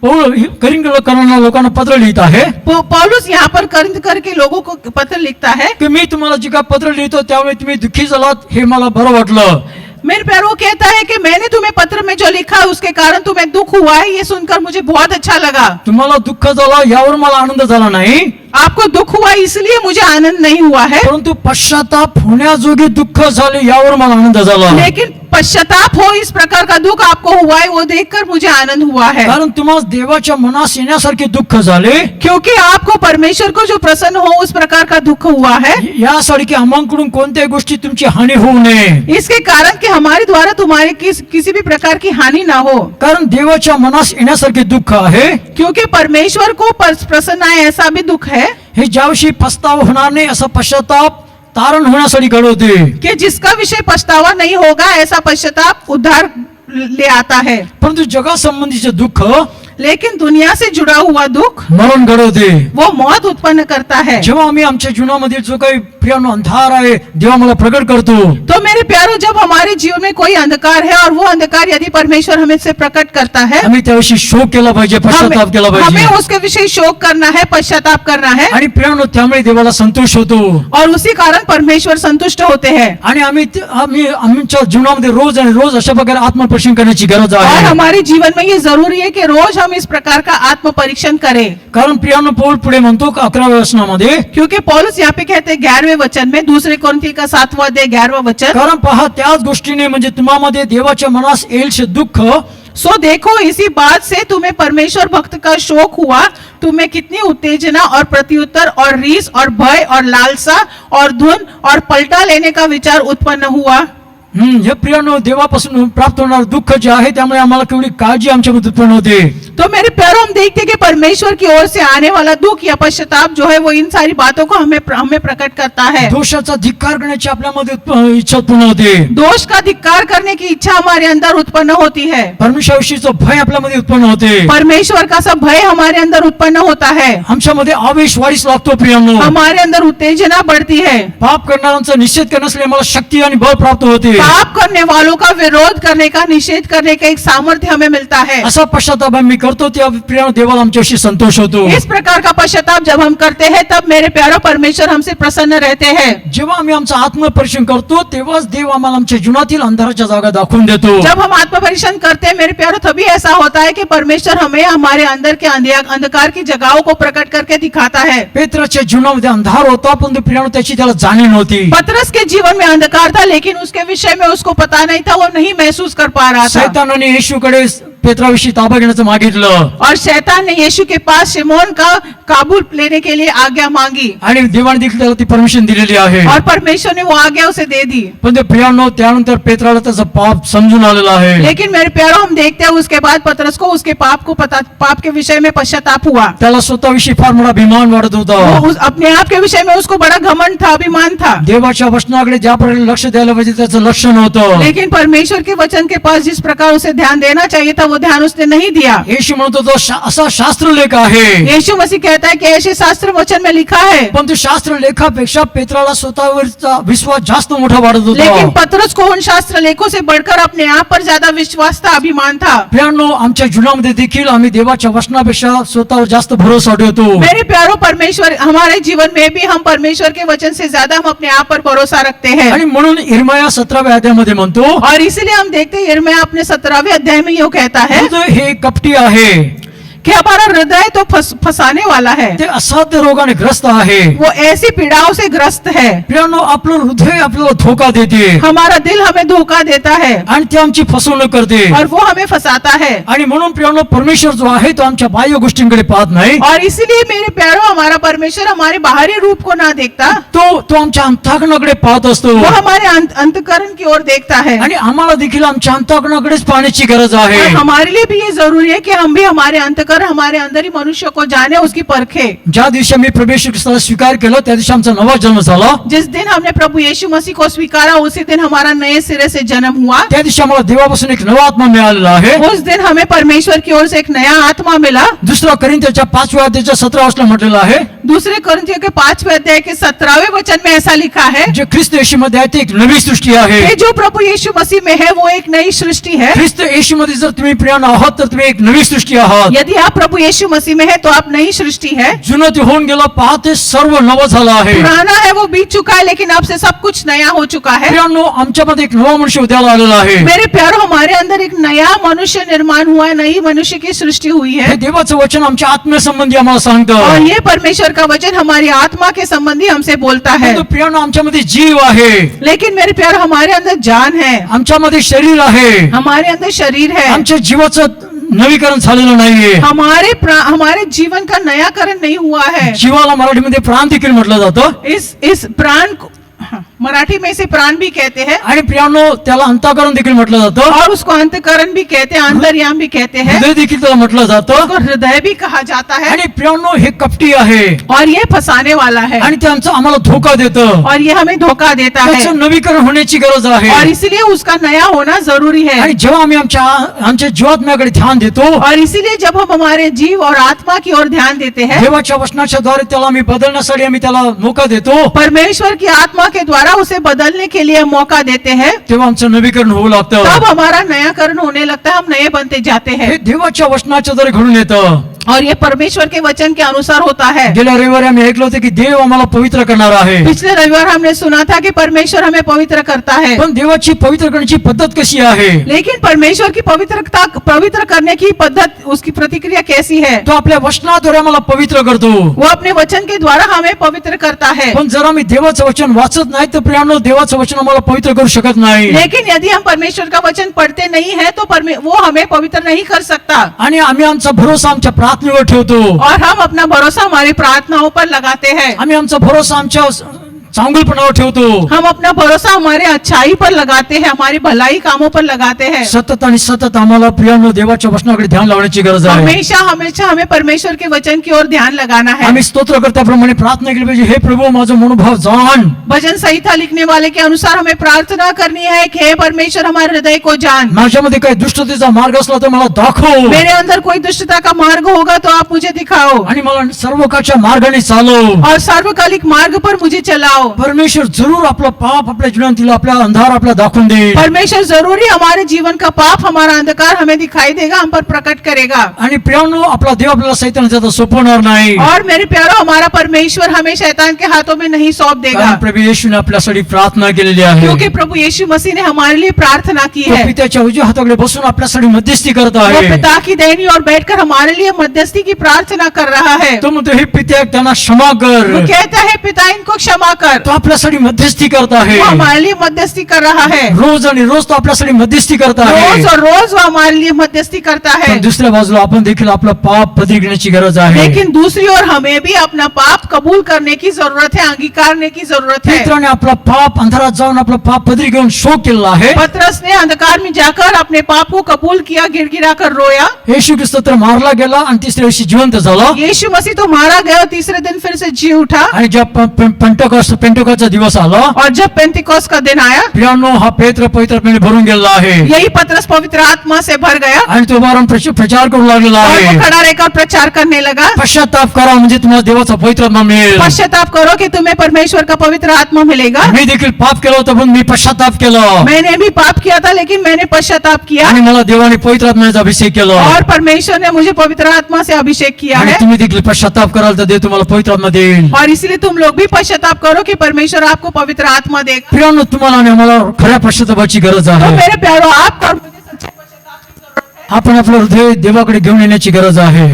[SPEAKER 1] पौल करिंथ लोकांना पत्र लिहित आहे
[SPEAKER 3] पौलुस यहाँ पर कर के लोगों को पत्र लिखता है.
[SPEAKER 1] की मी तुम्हाला जे काय पत्र लिहितो त्यावेळी तुम्ही दुःखी झालात हे मला बरं वाटलं.
[SPEAKER 3] मेरे प्यारो कहता है कि मैंने तुम्हें पत्र में जो लिखा है उसके कारण तुम्हें दुख हुआ है, ये सुनकर मुझे बहुत अच्छा लगा.
[SPEAKER 1] तुम्हाला दुःख झालं यावर मला आनंद झाला नाही,
[SPEAKER 3] आपको दुख हुआ इसलिए मुझे आनंद नहीं हुआ है,
[SPEAKER 1] परंतु पश्चाताप होण्याजोगी दुःख झाले यावर मला आनंद झाला.
[SPEAKER 3] लेकिन पश्चाताप हो इस प्रकार का दुख आपको हुआ है वो देखकर मुझे आनंद हुआ है.
[SPEAKER 1] कारण तुम्हाला देवाच्या मनास येण्यासारखे दुःख झाले,
[SPEAKER 3] क्योंकि आपको परमेश्वर को जो प्रसन्न हो उस प्रकार का दुख हुआ है.
[SPEAKER 1] यासाठी की आम्हाकडून कोणत्याही गोष्टी तुमची हानी होऊ नये.
[SPEAKER 3] इसके कारण कि हमारे द्वारा तुम्हारे किसी भी प्रकार की हानि ना हो.
[SPEAKER 1] कारण देवाच्या मनास येण्यासारखे दुःख आहे.
[SPEAKER 3] क्योंकि परमेश्वर को प्रसन्न आहे ऐसा भी दुख है
[SPEAKER 1] हे ज्याविषयी पस्ताव होणार नाही असा पश्चाताप तारण होण्यासाठी घडवते.
[SPEAKER 3] कि जिसका विषय पछतावा नहीं होगा ऐसा पश्चाताप उद्धार ले आता है.
[SPEAKER 1] परंतु जगासंबंधीचे दुःख
[SPEAKER 3] लेकिन दुनिया से जुड़ा हुआ दुख
[SPEAKER 1] मरण घडवते.
[SPEAKER 3] वो मौत उत्पन्न करता है.
[SPEAKER 1] जेव्हा आम्ही आमच्या जीवनामध्ये जो काही प्रियानो अंधार आहे देवा मला प्रकट करतो,
[SPEAKER 3] तो मेरे प्यारो जब हमारे जीवन में कोई अंधकार है और वो अंधकार यदि परमेश्वर हमें से प्रकट करता है,
[SPEAKER 1] आम्ही त्याविषयी शोक केला पाहिजे, पश्चाताप केला
[SPEAKER 3] हमें
[SPEAKER 1] पाहिजे.
[SPEAKER 3] उसके विषय शोक करना है, पश्चाताप करना है.
[SPEAKER 1] आणि प्रियानो त्यामुळे देवाला संतोष होतो.
[SPEAKER 3] और उसी कारण परमेश्वर संतुष्ट होते हैं.
[SPEAKER 1] आणि आम्ही आमच्या जीवनामध्ये रोज आणि रोज अशा प्रकारे आत्मपरीक्षण करण्याची गरज
[SPEAKER 3] और
[SPEAKER 1] आहे.
[SPEAKER 3] हमारे जीवन में ये जरूरी है कि रोज हम इस प्रकार का आत्म परीक्षण करें.
[SPEAKER 1] कारण प्रियानो पौल पुढे म्हणतो 11व्या वचनामध्ये,
[SPEAKER 3] क्योंकि पौलुस यहाँ पे कहते हैं 11वें वचन में, दूसरे कोरिन्थी का 7वां अध्याय 11वां वचन,
[SPEAKER 1] कारण पहा त्याच गोष्टीने म्हणजे तुम्हामध्ये देवाच्या मनास येईल दुःख,
[SPEAKER 3] सो देखो इसी बात से तुम्हें परमेश्वर भक्त का शोक हुआ, तुम्हें कितनी उत्तेजना और प्रत्युत्तर और रीस और भय और लालसा और धुन और पलटा लेने का विचार उत्पन्न हुआ.
[SPEAKER 1] हे प्रियानो देवापासून प्राप्त होणार दुःख जे आहे त्यामुळे आम्हाला केवढी काळजी आमच्यामध्ये उत्पन्न होते.
[SPEAKER 3] तो मेरे प्यारों हम देखते हैं कि परमेश्वर की ओर से आने वाला दुख या पश्चाताप जो है वो इन सारी बातों को हमें प्रकट करता है.
[SPEAKER 1] दोषाचा धिक्कार करण्याची आपल्यामध्ये इच्छा उत्पन्न होते.
[SPEAKER 3] दोष का धिक्कार करने की इच्छा हमारे अंदर उत्पन्न होती है.
[SPEAKER 1] परमेश्वराविषयीचं भय आपल्यामध्ये उत्पन्न होते.
[SPEAKER 3] परमेश्वर का सब भय हमारे अंदर उत्पन्न होता है.
[SPEAKER 1] आमच्यामध्ये आवेश वाढीस लागतो प्रियानो.
[SPEAKER 3] हमारे अंदर उत्तेजना बढ़ती है.
[SPEAKER 1] पाप करणाऱ्यांचा निषेध करण्यासाठी मला शक्ती आणि बळ प्राप्त होते.
[SPEAKER 3] पाप करने वालों का विरोध करने का, निषेध करने का एक सामर्थ्य हमें मिलता है.
[SPEAKER 1] असा पश्चाताप आम्ही करतो त्या प्रियानो देवाला आमच्याशी संतोष होतो.
[SPEAKER 3] इस प्रकार का पश्चाताप जब हम करते हैं तब मेरे प्यारो परमेश्वर हमसे प्रसन्न रहते हैं.
[SPEAKER 1] जेव्हा आम्ही आमचं आत्मपरीक्षण करतो तेव्हाच देव आम्हाला आमच्या जीवनातील अंधाराच्या जागा दाखवून देतो.
[SPEAKER 3] जब हम आत्मपरीक्षण करते हैं मेरे प्यारो तभी ऐसा होता है कि परमेश्वर हमें हमारे अंदर के अंधकार की जगहों को प्रकट करके दिखाता है.
[SPEAKER 1] पेत्राच्या जीवनामध्ये अंधार होता पण प्रियानो त्याची त्याला जाणीव नव्हती.
[SPEAKER 3] पतरस के जीवन में अंधकार था लेकिन उसके विषय में उसको पता नहीं था, वो नहीं महसूस कर पा रहा था.
[SPEAKER 1] शैतानाने येशूकडे पेत्राविषयी ताबा घेण्याचं मागितलं
[SPEAKER 3] और शैतान ने यीशु के पास शिमोन का काबू लेने के लिए आज्ञा मांगी
[SPEAKER 1] आणि देवाने देखील त्याला ती परमिशन दिलेली आहे.
[SPEAKER 3] और परमेश्वर ने वो आज्ञा उसे दे दी.
[SPEAKER 1] पण ते प्रियानो त्यानंतर पेत्राला त्याचं पाप समजून आलेलं आहे.
[SPEAKER 3] लेकिन मेरे प्यारो हम देखते हैं उसके बाद पतरस को उसके पाप के विषय में पश्चाताप हुआ.
[SPEAKER 1] त्याला स्वतःविषयी फार मोठा अभिमान वाटत होता.
[SPEAKER 3] वो अपने आप के विषय में उसको बड़ा घमंड था, अभिमान था.
[SPEAKER 1] देवाच्या वचनाकडे ज्या प्रकारे लक्ष द्यायला पाहिजे त्याचं लक्ष नव्हतं.
[SPEAKER 3] लेकिन परमेश्वर के वचन के पास जिस प्रकार उसे ध्यान देना चाहिए था वो ध्यान उसने नहीं दिया.
[SPEAKER 1] येशू म्हणतो तो असा शास्त्रलेख आहे.
[SPEAKER 3] यीशु मसीह कहता है कि ऐसे शास्त्र वचन में लिखा है.
[SPEAKER 1] पण तो शास्त्रलेखापेक्षा पेत्राला स्वतःवरचा विश्वास जास्त मोठा वाटत
[SPEAKER 3] लेकिन
[SPEAKER 1] होता.
[SPEAKER 3] पतरस को उन शास्त्र लेखों से बढ़कर अपने आप पर ज्यादा विश्वास था, अभिमान था.
[SPEAKER 1] प्रियानो आमच्या जीवनामध्ये देखील आम्ही देवाच्या वचनापेक्षा स्वतःवर जास्त भरोसा ठेवतो.
[SPEAKER 3] मेरे प्यारो परमेश्वर हमारे जीवन में भी हम परमेश्वर के वचन से ज्यादा हम अपने आप पर भरोसा रखते हैं.
[SPEAKER 1] आणि म्हणून इर्मया 17व्या अध्यायामध्ये म्हणतो
[SPEAKER 3] और इसीलिए हम देखते हैं यिर्मयाह अपने 17वें अध्याय में यो कहता है
[SPEAKER 1] हृदय हे कपटी आहे,
[SPEAKER 3] कि हमारा हृदय तो फंसाने वाला है,
[SPEAKER 1] ते असाध्य रोगाने ग्रस्त आहे.
[SPEAKER 3] वो ऐसी पीड़ाओं से ग्रस्त है.
[SPEAKER 1] प्रियानो आपलं हृदय आपल्याला धोका देते
[SPEAKER 3] हमारा दिल हमें धोखा देता है
[SPEAKER 1] आणि ते आमची फसवणूक करते.
[SPEAKER 3] और वो हमें फंसाता है.
[SPEAKER 1] आणि म्हणून प्रियानो परमेश्वर जो आहे तो आमच्या बाह्य गोष्टींकडे पाहत नाही.
[SPEAKER 3] और इसीलिए मेरे प्यारो हमारा परमेश्वर हमारे बाहरी रूप को ना देखता,
[SPEAKER 1] तो आमच्या अंतःकरणाकडे पाहत असतो.
[SPEAKER 3] वो हमारे अंतकरण की ओर देखता है.
[SPEAKER 1] आणि आम्हाला देखील आमच्या अंतःकरणाकडेच पाहण्याची गरज आहे.
[SPEAKER 3] और हमारे लिए भी ये जरूरी है कि हम भी हमारे अंतकरण हमारे अंदर ही मनुष्य को जाने, उसकी परखे.
[SPEAKER 1] ज्या दिवशी आम्ही प्रभू येशू ख्रिस्ताला स्वीकार केलं त्या दिवशी आमचा नवा जन्म झाला.
[SPEAKER 3] जिस दिन हमने प्रभु यीशु मसीह को स्वीकारा उसी दिन हमारा नए सिरे से जन्म हुआ.
[SPEAKER 1] त्या दिवशी आम्हाला देवापासून एक नवा आत्मा मिळालेला आहे.
[SPEAKER 3] उस दिन हमें परमेश्वर की ओर से एक नया आत्मा मिला.
[SPEAKER 1] दुसरा कोरिन्थीच्या 5व्या अध्यायाच्या 17 वचनात म्हटलेलं आहे
[SPEAKER 3] दूसरे कोरिन्थियों के 5वें अध्याय के 17वें वचन में ऐसा लिखा है
[SPEAKER 1] जे ख्रिस्त येशूमध्ये आहे ते एक नवी सृष्टी आहे.
[SPEAKER 3] कि जो प्रभु यीशु मसीह में है वो एक नई सृष्टि है.
[SPEAKER 1] ख्रिस्त येशूमध्ये जर तुम्ही प्रियानं आहात तर तुम्ही एक नवी सृष्टी आहात.
[SPEAKER 3] यदि आप प्रभु यीशु मसीह में है तो आप नई सृष्टि है.
[SPEAKER 1] जुनं ते होऊन गेलं पाहते सर्व नवं झालं आहे.
[SPEAKER 3] पुराना है वो बीत चुका है, लेकिन अब से सब कुछ नया हो चुका है.
[SPEAKER 1] प्रियानो आमच्यामध्ये एक नवा मनुष्य उद्याला आलेला आहे.
[SPEAKER 3] मेरे प्यारो, हमारे अंदर एक नया मनुष्य निर्माण हुआ है, नई मनुष्य की सृष्टि हुई
[SPEAKER 1] हे
[SPEAKER 3] है.
[SPEAKER 1] देवाचं वचन आमच्या आत्म्यासंबंधी आम्हाला
[SPEAKER 3] और
[SPEAKER 1] सांगतं.
[SPEAKER 3] ये परमेश्वर का वचन हमारी आत्मा के संबंधी हमसे बोलता है.
[SPEAKER 1] परंतु प्रियानो आमच्यामध्ये जीव आहे,
[SPEAKER 3] लेकिन मेरे प्यारो, हमारे अंदर जान है,
[SPEAKER 1] आमच्यामध्ये शरीर आहे.
[SPEAKER 3] हमारे अंदर शरीर है.
[SPEAKER 1] आमच्या जीवाचं नवीकरण झालेलं नाहीये.
[SPEAKER 3] हमारे जीवन का नयाकरण नहीं हुआ है.
[SPEAKER 1] जीवाला मराठीमध्ये प्राण देखील म्हटलं जातं.
[SPEAKER 3] इस प्राण को मराठी में इसे प्राण भी कहते हैं
[SPEAKER 1] आणि प्रियानो त्याला अंतःकरण देखील म्हटलं जातं.
[SPEAKER 3] और उसको अंतःकरण भी कहते हैं, अंतर्याम भी कहते हैं,
[SPEAKER 1] हृदय देखील त्याला म्हटलं जातं.
[SPEAKER 3] उसको हृदय भी कहा जाता है.
[SPEAKER 1] आणि प्रियानो हे कपटी आहे
[SPEAKER 3] और ये फंसाने वाला है
[SPEAKER 1] आणि ते आम्हाला धोका देतं.
[SPEAKER 3] और ये हमें धोका देता है
[SPEAKER 1] त्याचं नवीकरण होण्याची गरज आहे.
[SPEAKER 3] और इसलिए उसका नया होना जरूरी है.
[SPEAKER 1] आणि जेव्हा आम्ही आमच्या जीवात्म्याकडे ध्यान देतो,
[SPEAKER 3] और इसीलिए जब हम हमारे जीव और आत्मा की ओर ध्यान देते हैं,
[SPEAKER 1] देवाच्या वचनाच्या द्वारे त्याला आम्ही बदलण्यासाठी आम्ही त्याला मौका देतो,
[SPEAKER 3] परमेश्वर की आत्मा के द्वारा उसे बदलने के लिए मौका देते हैं,
[SPEAKER 1] तेव्हा आमचं नवीकरण होऊ लागतं.
[SPEAKER 3] तब हमारा नयाकरण होने लगता है, हम नए बनते जाते
[SPEAKER 1] हे
[SPEAKER 3] हैं.
[SPEAKER 1] देवाच्या वचनाच्या द्वारे घडून येतं.
[SPEAKER 3] और ये परमेश्वर के वचन के अनुसार होता है.
[SPEAKER 1] गेल्या रविवारी आम्ही ऐकलं होतं की देव आम्हाला पवित्र करणार आहे.
[SPEAKER 3] पिछले रविवार हमने सुना था कि परमेश्वर हमें पवित्र करता है.
[SPEAKER 1] पण देवाची पवित्र करण्याची पद्धत कशी आहे?
[SPEAKER 3] लेकिन परमेश्वर की पवित्र करने की पद्धत, उसकी प्रतिक्रिया कैसी है?
[SPEAKER 1] तो आपल्या वचनाद्वारे आम्हाला पवित्र करतो.
[SPEAKER 3] वो अपने वचन के द्वारा हमें पवित्र करता है.
[SPEAKER 1] पण जर आम्ही देवाचं वचन वाचत नाही तर प्रियानो देवाचं वचन आम्हाला पवित्र करू शकत नाही.
[SPEAKER 3] लेकिन यदि हम परमेश्वर का वचन पढ़ते नहीं है तो वो हमें पवित्र नहीं कर सकता.
[SPEAKER 1] आणि आम्ही आमचा भरोसा आमच्या प्रार्थनेवर ठेवतो.
[SPEAKER 3] और हम अपना भरोसा हमारी प्रार्थनाओं पर लगाते हैं.
[SPEAKER 1] आम्ही आमचा भरोसा आमच्या चांगुलपणावर ठेवतो.
[SPEAKER 3] हम अपना भरोसा हमारे अच्छाई पर लगाते हैं, हमारी भलाई कामों पर लगाते हैं.
[SPEAKER 1] सतत आणि सतत आम्हाला प्रियानो देवाच्या वचनाकडे ध्यान लावण्याची गरज आहे.
[SPEAKER 3] हमेशा हमेशा हमें परमेश्वर के वचन की ओर ध्यान लगाना है.
[SPEAKER 1] आम्ही स्तोत्रकर्त्याप्रमाणे प्रार्थना केली पाहिजे, हे प्रभू माझं मनोभाव जाण.
[SPEAKER 3] भजन संहिता लिखने वाले के अनुसार हमें प्रार्थना करनी है कि हे परमेश्वर हमारे हृदय को जान.
[SPEAKER 1] माझ्यामध्ये काही दुष्टतेचा मार्ग असला तर मला दाखव
[SPEAKER 3] मेरे अंदर कोई दुष्टता का मार्ग होगा तो आप मुझे दिखाओ.
[SPEAKER 1] आणि मला सर्वकाच्या मार्गाने चालव.
[SPEAKER 3] और सार्वकालिक मार्ग पर मुझे चलाओ.
[SPEAKER 1] परमेश्वर जरूर आपलं पाप आपल्या जीवनातील आपला अंधार आपला दाखवून देईल.
[SPEAKER 3] परमेश्वर जरूरी हमारे जीवन का पाप, हमारा अंधकार हमें दिखाई देगा, हम पर प्रकट करेगा.
[SPEAKER 1] आणि प्रियानो आपला देव आपल्याला सैतानाच्या सोपवणार नाही.
[SPEAKER 3] और मेरे प्यारो, हमारा परमेश्वर हमें शैतान के हाथों में नहीं सौंप देगा.
[SPEAKER 1] कारण प्रभू येशूने आपल्यासाठी प्रार्थना केलेली आहे.
[SPEAKER 3] क्योंकि प्रभु यीशु मसीह ने हमारे लिए प्रार्थना की
[SPEAKER 1] तो
[SPEAKER 3] है.
[SPEAKER 1] पित्याच्या उजव्या हाताकडे बसून आपल्यासाठी मध्यस्थी करत
[SPEAKER 3] वो
[SPEAKER 1] आहे.
[SPEAKER 3] पिता की दाहिनी ओर बैठकर हमारे लिए मध्यस्थी की प्रार्थना कर रहा है.
[SPEAKER 1] तो म्हणतो हे पित्या त्यांना क्षमा कर.
[SPEAKER 3] वो कहता है पिता इनको क्षमा कर.
[SPEAKER 1] तो आपल्यासाठी मध्यस्थी करत आहे.
[SPEAKER 3] वो हमारे लिए मध्यस्थी कर रहा है.
[SPEAKER 1] रोज आणि रोज तो आपल्यासाठी मध्यस्थी करत आहे.
[SPEAKER 3] रोज और रोज वो हमारे लिए मध्यस्थी करता है.
[SPEAKER 1] पण दुसऱ्या बाजूला आपण देखील आपलं पाप पदरी घेण्याची गरज आहे.
[SPEAKER 3] लेकिन दूसरी ओर हमें भी अपना पाप कबूल करने की जरूरत है, अंगीकारने की जरूरत है.
[SPEAKER 1] मित्राने आपला पाप अंधारात जाऊन आपला पाप पदरी घेऊन शोक केलेला आहे.
[SPEAKER 3] पतरस ने अंधकार में जाकर अपने पाप को कबूल किया, गिड़गिड़ा कर रोया.
[SPEAKER 1] येशू ख्रिस्त तर मारला गेला आणि तिसऱ्या दिवशी जिवंत झाला.
[SPEAKER 3] यीशु मसीह तो मारा गया, तीसरे दिन फिर से जी उठा.
[SPEAKER 1] आणि जेव्हा पेंटोकाचा दिवस आला,
[SPEAKER 3] और जब पेंतिकोस का दिन आया,
[SPEAKER 1] प्रियानो हा पेत्र पवित्रपणे भरून गेलेला आहे.
[SPEAKER 3] यही पतरस पवित्र आत्मा से भर गया
[SPEAKER 1] आणि तो बाराम प्रचार करू लागलेला
[SPEAKER 3] और
[SPEAKER 1] आहे.
[SPEAKER 3] वो खड़ा रहकर प्रचार करने लगा.
[SPEAKER 1] पश्चाताप करा म्हणजे तुम्हाला देवाचा पवित्र आत्मा मिळेल.
[SPEAKER 3] पश्चाताप करो कि तुम्हें परमेश्वर का पवित्र आत्मा मिलेगा.
[SPEAKER 1] मी देखील पाप केलं होतं पण मी पश्चाताप केलं
[SPEAKER 3] मैंने भी पाप किया था, लेकिन मैंने पश्चाताप किया
[SPEAKER 1] आणि मला देवाने पवित्र आत्म्याचा अभिषेक केला.
[SPEAKER 3] और परमेश्वर ने मुझे पवित्र आत्मा से अभिषेक किया
[SPEAKER 1] आणि
[SPEAKER 3] है.
[SPEAKER 1] तुम्ही देखील पश्चाताप कराल तर देव तुम्हाला पवित्र आत्मा देईल.
[SPEAKER 3] और इसलिए तुम लोग भी पश्चाताप करो कि परमेश्वर आपको पवित्र आत्मा देगा.
[SPEAKER 1] प्रियानो तुम्हाला आणि आम्हाला खऱ्या पश्चातापाची गरज
[SPEAKER 3] तो
[SPEAKER 1] आहे.
[SPEAKER 3] मेरे प्यारो, आपको और मुझे सच्चे पश्चाताप की जरूरत है.
[SPEAKER 1] आपण आपलं हृदय देवाकडे घेऊन येण्याची गरज आहे.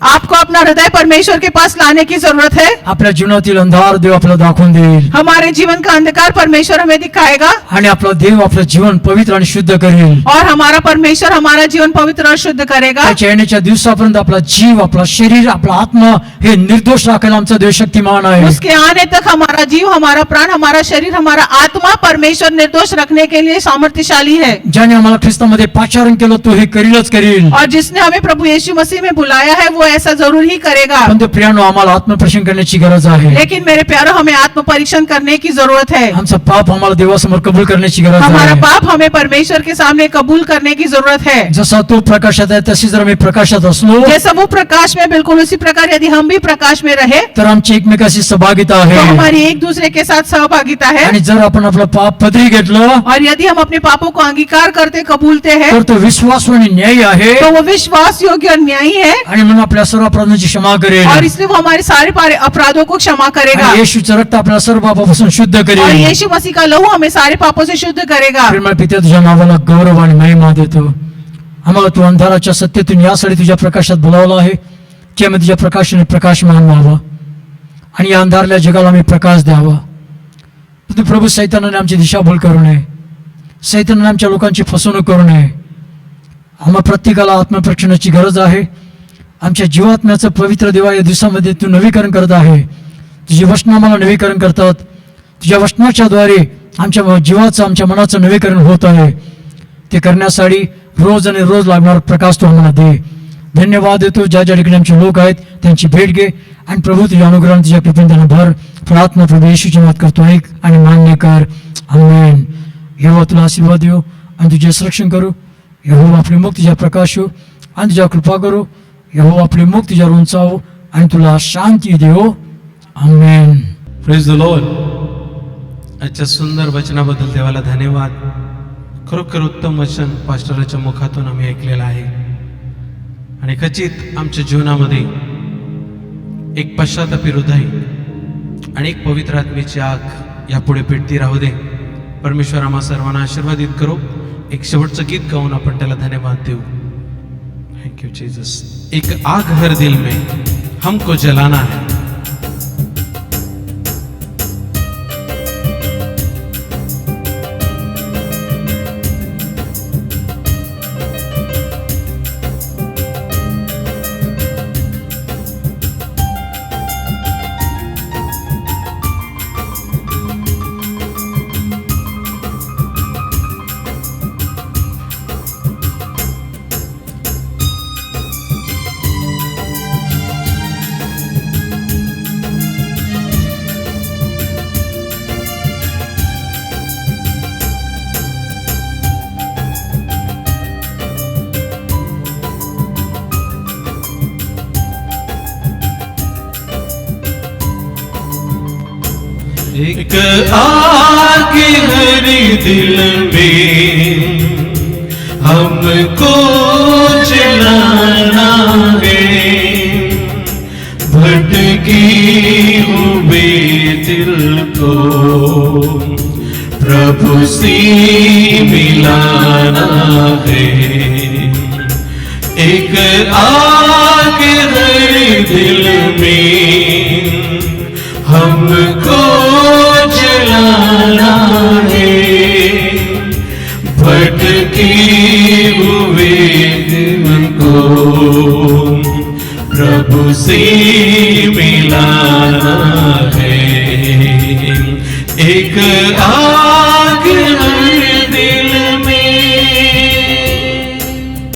[SPEAKER 3] आपको अपना हृदय परमेश्वर के पास लाने की जरूरत है.
[SPEAKER 1] आपल्या जीवनातील अंधार देव आपल्याला दाखवून देईल
[SPEAKER 3] हमारे जीवन का अंधकार परमेश्वर हमें दिखाएगा.
[SPEAKER 1] आणि आपला देव आपलं जीवन पवित्र आणि शुद्ध करेल.
[SPEAKER 3] और हमारा परमेश्वर हमारा जीवन पवित्र और शुद्ध करेगा.
[SPEAKER 1] त्याच्या येण्याच्या दिवसापर्यंत आपला जीव आपला शरीर आपला आत्मा हे निर्दोष राखायला आमचा देव शक्तिमान आहे.
[SPEAKER 3] उसके आने तक हमारा जीव, हमारा प्राण, हमारा शरीर, हमारा आत्मा परमेश्वर निर्दोष रखने के लिए सामर्थ्यशाली है.
[SPEAKER 1] ज्याने आम्हाला ख्रिस्तामध्ये पाचारण केलं तो हे करीलच करील.
[SPEAKER 3] और जिसने हमें प्रभु यीशु मसीह में बुलाया है वो ऐसा जरूर ही करेगा।
[SPEAKER 1] पण ते प्रियानो आम्हाला आत्मपरीक्षण करण्याची गरज आहे.
[SPEAKER 3] लेकिन मेरे प्यारो हमें आत्म परीक्षण करने की जरूरत है।
[SPEAKER 1] आमचं पाप आम्हाला देवासमोर कबूल करण्याची गरज
[SPEAKER 3] हमारा
[SPEAKER 1] आहे.
[SPEAKER 3] पाप हमें परमेश्वर के सामने कबूल करने की जरूरत है।
[SPEAKER 1] जसा तो प्रकाशात आहे तशी जर आम्ही प्रकाशात असलो
[SPEAKER 3] जैसा वो प्रकाश में बिल्कुल उसी प्रकार यदि हम भी प्रकाश में रहे
[SPEAKER 1] तर आमची एकमेकाशी सहभागिता
[SPEAKER 3] तो
[SPEAKER 1] आहे.
[SPEAKER 3] हमारी एक दूसरे के साथ सहभागिता है।
[SPEAKER 1] आणि जर आपण आपलं पाप पदरी घेतलं
[SPEAKER 3] और यदि हम अपने पापों को अंगीकार करते कबूलते हैं
[SPEAKER 1] तर तो विश्वास आणि न्यायी आहे
[SPEAKER 3] तो वो विश्वास योग्य और न्यायी है
[SPEAKER 1] आणि म्हणून आपल्या सर्व अपराधांची क्षमा करेल.
[SPEAKER 3] और इसलिए वो हमारे सारे अपराधों को क्षमा करेगा
[SPEAKER 1] आणि येशूचं रक्त आपल्या सर्व पापापासून शुद्ध
[SPEAKER 3] और
[SPEAKER 1] करेल.
[SPEAKER 3] यीशु मसीह का लहू हमें सारे पापों से शुद्ध करेगा।
[SPEAKER 1] प्रेमळ पित्या तुझ्या नावाला गौरव आणि महिमा देतो. आम्हाला तू अंधाराच्या सत्तेतून यासाठी तुझ्या प्रकाशात बोलावलं आहे की आम्ही तुझ्या प्रकाशाने प्रकाशमान व्हावं आणि या अंधारल्या जगाला आम्ही प्रकाश द्यावा. तू प्रभू सैतानाने आमची दिशाभूल करू नये. सैतानाने आमच्या लोकांची फसवणूक करू नये. आम्हा प्रत्येकाला आत्मपरीक्षणाची गरज आहे. आमच्या जीवात्म्याचं पवित्र देवा या दिवसामध्ये तू नवीकरण करत आहे. तुझी वचनं आम्हाला नवीकरण करतात. तुझ्या वचनाच्या द्वारे आमच्या जीवाचं आमच्या मनाचं नवीकरण होत आहे. ते करण्यासाठी रोज आणि रोज लागणारा प्रकाश तू आम्हाला दे. धन्यवाद देतो. ज्या ज्या ठिकाणी आमचे लोक आहेत त्यांची भेट घे आणि प्रभू तुझ्या अनुग्रहाने तुझ्या कृपेने त्यांना भर. प्रार्थना प्रभू येशूची मत करतो ऐक आणि मान्य कर. आमेन. यहोवा तुला आशीर्वाद देऊ आणि तुझे संरक्षण करू. यहोवा आपले मुख तुझ्या प्रकाश हो आणि तुझ्या कृपा करू. यहोवा आपले मुख तुझ्यावर उंचावू आणि तुला शांती देऊ. आमेन.
[SPEAKER 2] Praise the Lord. आजच्या सुंदर वचनाबद्दल देवाला धन्यवाद. खरोखर उत्तम वचन पास्टराच्या मुखातून आम्ही ऐकलेलं आहे आणि खचित आमच्या जीवनामध्ये एक पश्चातापी हृदय आणि एक पवित्र आत्मेची आग यापुढे पेटती राहू दे. परमेश्वर आम्हा सर्वांना आशीर्वादित करो. एक शेवटचं गीत गाऊन आपण त्याला धन्यवाद देऊ. Thank you Jesus. एक आग हर दिल में हमको जलाना है. एक आग हर दिल में हमको जलाना है. भटकी हुए दिल को प्रभु से मिलाना है. एक आग हर दिल में हमको जलाना है. भटके हुए दिल को प्रभु से मिलाना है. एक